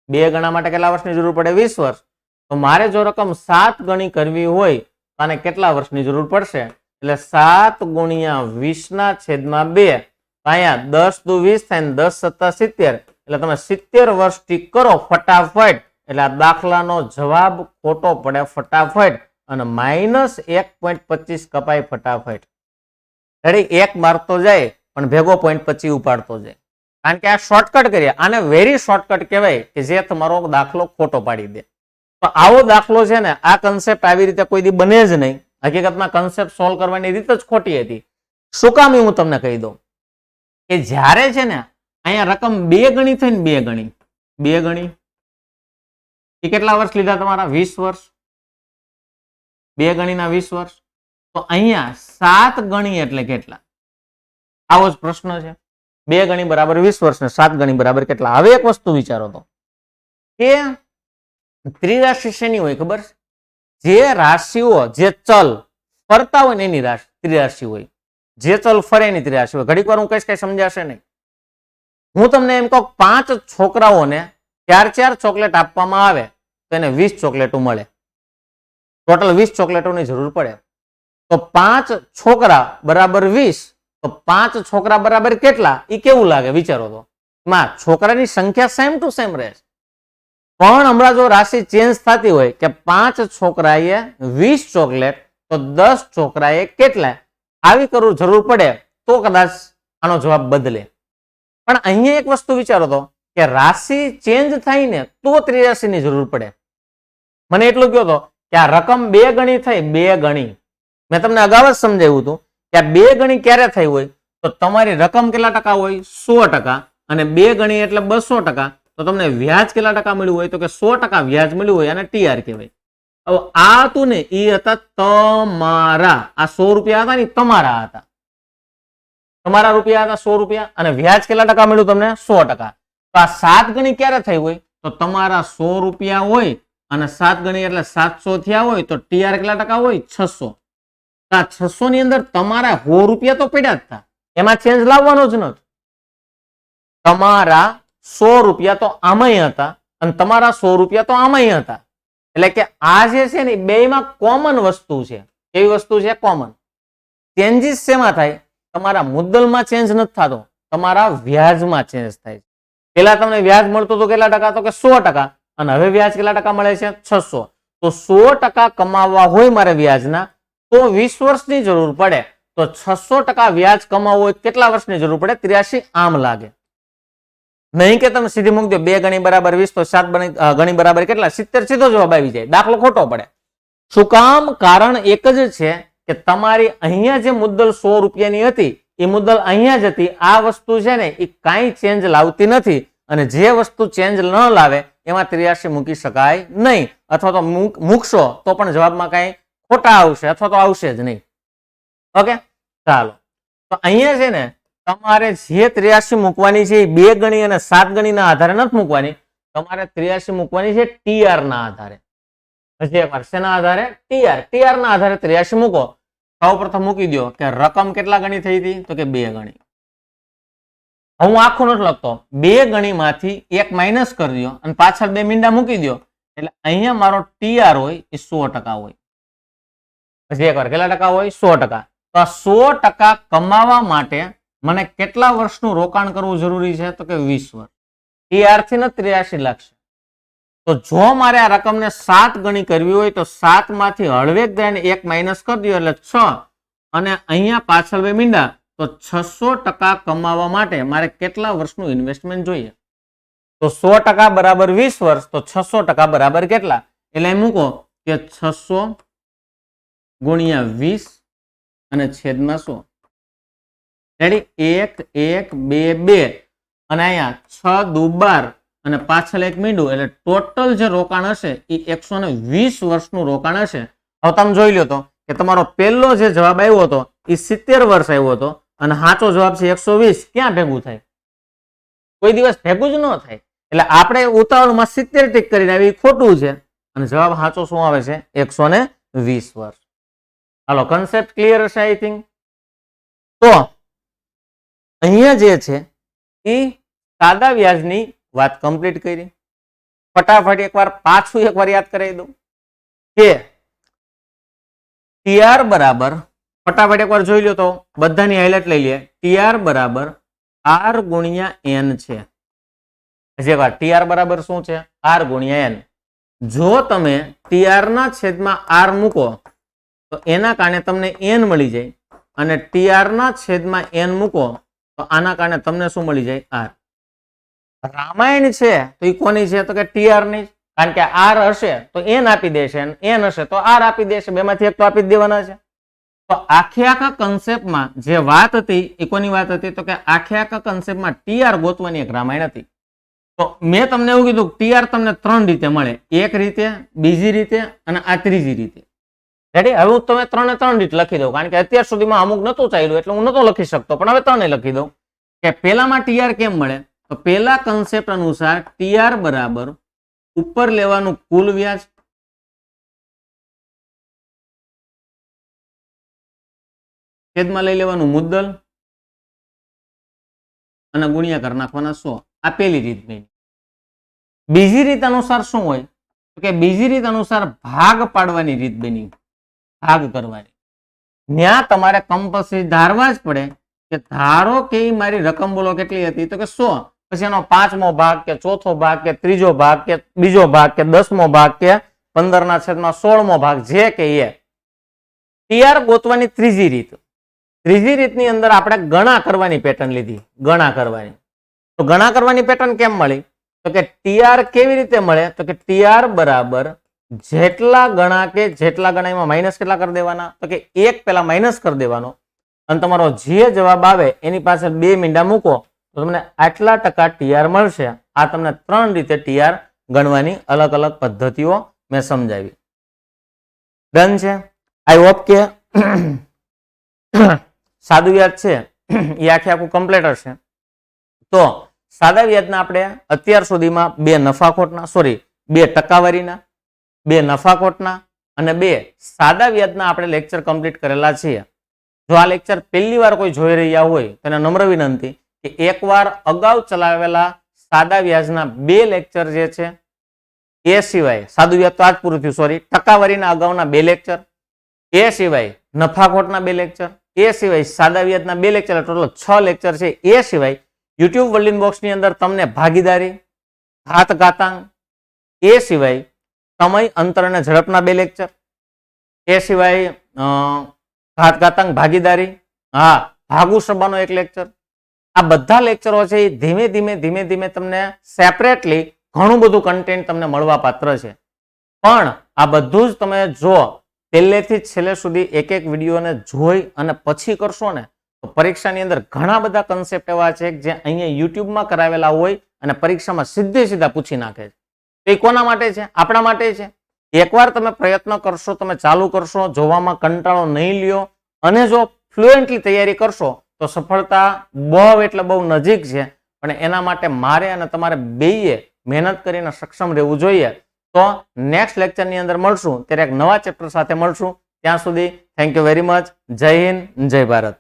2 ગણા માટે કેટલા વર્ષની જરૂર પડે? 20 વર્ષ. તો મારે જો રકમ 7 ગણી કરવી હોય તો આને કેટલા વર્ષની જરૂર પડશે? એટલે 7 ગુણ્યા 20 ના છેદમાં 2. અહીંયા 10 દુ 20 થાય ને 10 સત્તા 70. એટલે તમે 70 વર્ષ ટીક કરો ફટાફટ. એટલે આ દાખલાનો જવાબ ખોટો પડે ફટાફટ અને -1.25 કપાય ફટાફટ. રેડી? 1 મારતો જાય પણ ભેગો 0.25 ઉપાડતો જાય. કારણ કે આ શોર્ટકટ કરીએ. આને વેરી શોર્ટકટ કહેવાય કે જે તમારો દાખલો ખોટો પાડી દે. તો આવો દાખલો છે ને, આ કન્સેપ્ટ આવી રીતે કોઈ દી બને જ નહીં. હકીકતમાં કન્સેપ્ટ સોલ્વ કરવાની રીત જ ખોટી હતી. શું કામ? હું તમને કહી દઉં કે જ્યારે છે ને અહીંયા રકમ 2 ગણી થઈ ને 2 ગણી 2 ગણી એ કેટલા વર્ષ લીધા તમારા? 20 વર્ષ. 2 ગણીના 20 વર્ષ. તો અહીંયા 7 ગણી એટલે કેટલા? આવો જ પ્રશ્ન છે. 2 ગણી બરાબર 20 વર્ષ ને 7 ગણી બરાબર કેટલા? હવે એક વસ્તુ વિચારો તો કે ત્રિરાશિ શેની હોય ખબર? જે રાશિઓ જે ચલ ફરતા હોય ને એની ત્રિરાશિ હોય. જે ચલ ફરે એની ત્રિરાશિ હોય. ઘડીક વાર હું કઈ સમજાશે નહીં. હું તમને એમ કહું 5 છોકરાઓને 4 ચોકલેટ આપવામાં આવે તો એને 20 ચોકલેટો મળે. ટોટલ 20 ચોકલેટોની જરૂર પડે. તો 5 છોકરા બરાબર 20. તો 5 છોકરા બરાબર કેટલા? એ કેવું લાગે વિચારો તો. માં છોકરાની સંખ્યા સેમ ટુ સેમ રહે. પણ હમણાં જો રાશિ ચેન્જ થતી હોય કે 5 છોકરાએ 20 ચોકલેટ તો 10 છોકરાએ કેટલા? આવી કરવું જરૂર પડે તો કદાચ આનો જવાબ બદલે. પણ અહીંયા એક વસ્તુ વિચારો તો કે રાશિ ચેન્જ થાય ને તો ત્રિરાશિની જરૂર પડે. મને એટલું કહો તો કે આ રકમ 2 ગણી થઈ 2 ગણી. મેં તમને અગાઉ જ સમજાવ્યું હતું કે આ 2 ગણી ક્યારે થઈ હોય તો તમારી રકમ કેટલા ટકા હોય? 100%. અને 2 ગણી એટલે 200%. તો તમને વ્યાજ કેટલા ટકા મળ્યું હોય? તો કે 100% વ્યાજ મળ્યું હોય. અને ટીઆર કહેવાય. હવે આ હતું ને એ હતા તમારા. આ 100 રૂપિયા હતા ને તમારા હતા. તમારા રૂપિયા હતા 100 રૂપિયા. અને વ્યાજ કેટલા ટકા મળ્યું તમને? 100%. તો આ 7 ગણી ક્યારે થઈ હોય? તો તમારા 100 રૂપિયા હોય અને 7 ગણી એટલે 700 થયા હોય તો ટીઆર કેટલા ટકા હોય? 600. આ 600 ની અંદર તમારા 100 રૂપિયા તો પડ્યા જ હતા. એમાં ચેન્જ લાવવાનો જ નહોતો. તમારા 100 રૂપિયા તો આમાંય હતા અને તમારા 100 રૂપિયા તો આમાંય હતા. એટલે કે આ જે છે ને બેયમાં કોમન વસ્તુ છે. કેવી વસ્તુ છે? કોમન. ચેન્જીસ શેમાં થાય? તમારા મુદ્દલમાં ચેન્જ નથી થતો, તમારા વ્યાજમાં ચેન્જ થાય છે. પેલા તમને વ્યાજ મળતું હતું કેટલા ટકા? તો કે 100%. અને હવે વ્યાજ કેટલા ટકા મળે છે? 600. તો 100% કમાવવા હોય મારે વ્યાજના તો 20 વર્ષની જરૂર પડે. તો 600% વ્યાજ કમાવવું હોય કેટલા વર્ષની જરૂર પડે? 83. આમ લાગે. નહીં કે તમે સીધી મૂકી દો 2 ગણી બરાબર 20 તો 7 ગણી બરાબર કેટલા? 70. સીધો જવાબ આવી જાય. દાખલો ખોટો પડે. શું કામ? કારણ એક જ છે કે તમારી અહીંયા જે મુદ્દલ 100 રૂપિયાની હતી એ મુદ્દલ અહીંયા જ હતી. આ વસ્તુ છે ને એ કાંઈ ચેન્જ લાવતી નથી. અને જે વસ્તુ ચેન્જ ન લાવે એમાં 83 મૂકી શકાય નહીં. અથવા તો મૂકશો તો પણ જવાબમાં કાંઈ ખોટા આવશે અથવા તો આવશે જ નહીં. ઓકે, ચાલો. તો અહીંયા છે ને તમારે જે 83 મૂકવાની છે એ 2 ગણી અને 7 ગણીના આધારે નથી મૂકવાની. તમારે 83 મૂકવાની છે ટીઆર ના આધારે. હજી એકવાર શેના આધારે? ટીઆર. ટીઆર ના આધારે 83 મૂકો. સૌ પ્રથમ મૂકી દો કે રકમ કેટલા ગણી થઈ હતી? તો કે 2 ગણી. હું આખું નથી લખતો. 2 ગણીમાંથી 1 માઇનસ કરી દો અને પાછળ 2 મીંડા મૂકી દો. એટલે અહીંયા મારો ટીઆર હોય એ 100% હોય. હજી એકવાર કેટલા ટકા હોય? 100%. તો આ 100% કમાવા માટે મને કેટલા વર્ષનું રોકાણ કરવું જરૂરી છે? તો કે 20 વર્ષ. ટીઆર થી ને 83 લાગશે. તો જો મારે આ રકમને 7 ગણી કરવી હોય તો 7 માંથી હળવેક દઈને 1 માઇનસ કરી દો એટલે 6. અને અહીંયા પાછળ 2 મીંડા. તો 600% કમાવા માટે મારે કેટલા વર્ષનું ઇન્વેસ્ટમેન્ટ જોઈએ? તો 100% બરાબર 20 વર્ષ. તો 600% બરાબર કેટલા? એટલે મૂકો કે 600 ગુણ્યા 20 અને છેદમાં 100. રેડી? 1 1 2 2 અને અહીંયા 6 દુ 12 અને પાછળ 1 મીંડું. એટલે ટોટલ જે રોકાણ હશે એ 120 વર્ષનું રોકાણ હશે. હવે તમે જોઈ લો તો કે તમારો પહેલો જે જવાબ આવ્યો હતો એ 70 વર્ષ આવ્યો હતો અને સાચો જવાબ છે 120. ક્યાં ભેગું થાય? કોઈ દિવસ ભેગું જ ન થાય. એટલે આપણે ઉતાવળમાં 70 ટીક કરીને આવી ખોટું છે અને જવાબ સાચો શું આવે છે? 120 વર્ષ. હાલો, કન્સેપ્ટ ક્લિયર હશે આઈ થિંક. તો અહીંયા જે છે એ સાદા વ્યાજની વાત કમ્પ્લીટ કરી. ફટાફટ પાછું એકવાર યાદ કરાવી દઉં કે TR બરાબર, ફટાફટ એકવાર જોઈ લો તો બધાની હાઇલાઇટ લઈ લે. TR બરાબર R ગુણ્યા N છે. જે વાત TR બરાબર શું છે? R ગુણ્યા N. જો તમે TR ના છેદમાં R મૂકો તો એના કારણે તમને N મળી જાય અને TR ના છેદમાં N મૂકો તો આના કારણે તમને શું મળી જાય? R. રામાયણ છે તો એ કોની છે? તો કે TR ની. કારણ કે R હશે તો N આપી દેશે, N હશે તો R આપી દેશે. બેમાંથી એક તો આપી જ દેવાના છે. તો આખા કન્સેપ્ટમાં જે વાત હતી એ કોની વાત હતી? તો કે આખા કન્સેપ્ટમાં TR ગોતવાની એક રામાયણ હતી. તો મેં તમને એવું કીધું TR તમને 3 રીતે મળે. એક રીતે, બીજી રીતે અને આ ત્રીજી રીતે. રેડી? હવે હું તમે 3 રીત લખી દઉં કારણ કે અત્યાર સુધીમાં અમુક નતું ચાલ્યું એટલે હું નતો લખી શકતો, પણ હવે 3 લખી દઉં કે પેલામાં TR કેમ મળે. તો પેલા કન્સેપ્ટ અનુસાર TR બરાબર ઉપર લેવાનું કુલ વ્યાજ છેદમાં લઈ લેવાનું મુદ્દલ અને ગુણ્યા કરી નાખવાના 100. આ પેલી રીત બની. બીજી રીત અનુસાર શું હોય? તો કે બીજી રીત અનુસાર ભાગ પાડવાની રીત બની. ભાગ કરવાની. ત્યાં તમારે કમ્પલસરી ધારવા જ પડે કે ધારો કે મારી રકમ બોલો કેટલી હતી? તો કે 100. પછી એનો 5મો ભાગ કે 4થો ભાગ કે 3જો ભાગ કે બીજો ભાગ કે 10મો ભાગ કે 15/16મો ભાગ જે કે એ. TR ગોતવાની ત્રીજી રીત. ત્રીજી રીતની અંદર આપણે ગણા કરવાની પેટર્ન લીધી. ગણા કરવાની. તો ગણા કરવાની પેટર્ન કેમ મળી? તો કે TR કેવી રીતે મળે? તો કે TR બરાબર જેટલા ગણા કે જેટલા ગણા એમાં માઇનસ કેટલા કરી દેવાના? તો કે 1 પેલા માઇનસ કરી દેવાનો અને તમારો જે જવાબ આવે એની પાસે 2 મીંડા મૂકો તો તમને આટલા ટકા TR મળશે. આ તમને 3 રીતે TR ગણવાની અલગ અલગ પદ્ધતિઓ મેં સમજાવી. ડન છે? આઈ હોપ કે સાદું વ્યાજ છે એ આખું કમ્પ્લીટ હશે. તો સાદા વ્યાજના આપણે અત્યાર સુધીમાં 2 નફાખોટના, સોરી 2 ટકાવારીના, 2 નફાખોટના અને 2 સાદા વ્યાજના આપણે લેક્ચર કમ્પ્લીટ કરેલા છીએ. જો આ લેક્ચર પહેલી વાર કોઈ જોઈ રહ્યા હોય તેને નમ્ર વિનંતી કે એકવાર અગાઉ ચલાવેલા સાદા વ્યાજના 2 લેક્ચર જે છે એ સિવાય સાદું વ્યાજ તો આજ પૂરું થયું, સોરી, ટકાવારીના અગાઉના 2 લેક્ચર, એ સિવાય નફાખોટના 2 લેક્ચર, એ સિવાય સાદા વ્યાજના 2 લેક્ચર, ટોટલ 6 લેક્ચર છે. એ સિવાય યુટ્યુબ વર્લ્ડિંગ બોક્સની અંદર તમને ભાગીદારી, ઘાત ઘાતાંક, એ સિવાય સમય, અંતર અને ઝડપના 2 લેક્ચર, એ સિવાય ઘાત ઘાતાંક, ભાગીદારી, ભાગુ સભાનો 1 લેક્ચર. આ બધા લેક્ચરો છે એ ધીમે ધીમે તમને સેપરેટલી ઘણું બધું કન્ટેન્ટ તમને મળવા પાત્ર છે. પણ આ બધું જ તમે જો પહેલેથી જ છેલ્લે સુધી એક વિડીયોને જોઈ અને પછી કરશો ને તો પરીક્ષાની અંદર ઘણા બધા કન્સેપ્ટ એવા છે જે અહીંયા યુટ્યુબમાં કરાવેલા હોય અને પરીક્ષામાં સીધા પૂછી નાખે છે. એ કોના માટે છે? આપણા માટે છે. એકવાર તમે પ્રયત્ન કરશો, તમે ચાલુ કરશો, જોવામાં કંટાળો નહીં લ્યો અને જો ફ્લુએન્ટલી તૈયારી કરશો તો સફળતા બહુ એટલે બહુ નજીક છે. પણ એના માટે મારે અને તમારે બેયે મહેનત કરીને સક્ષમ રહેવું જોઈએ. તો નેક્સ્ટ લેક્ચરની અંદર મળશું ત્યારે એક નવા ચેપ્ટર સાથે મળશું. ત્યાં સુધી થેન્ક યુ વેરી મચ. જય હિન્દ, જય ભારત.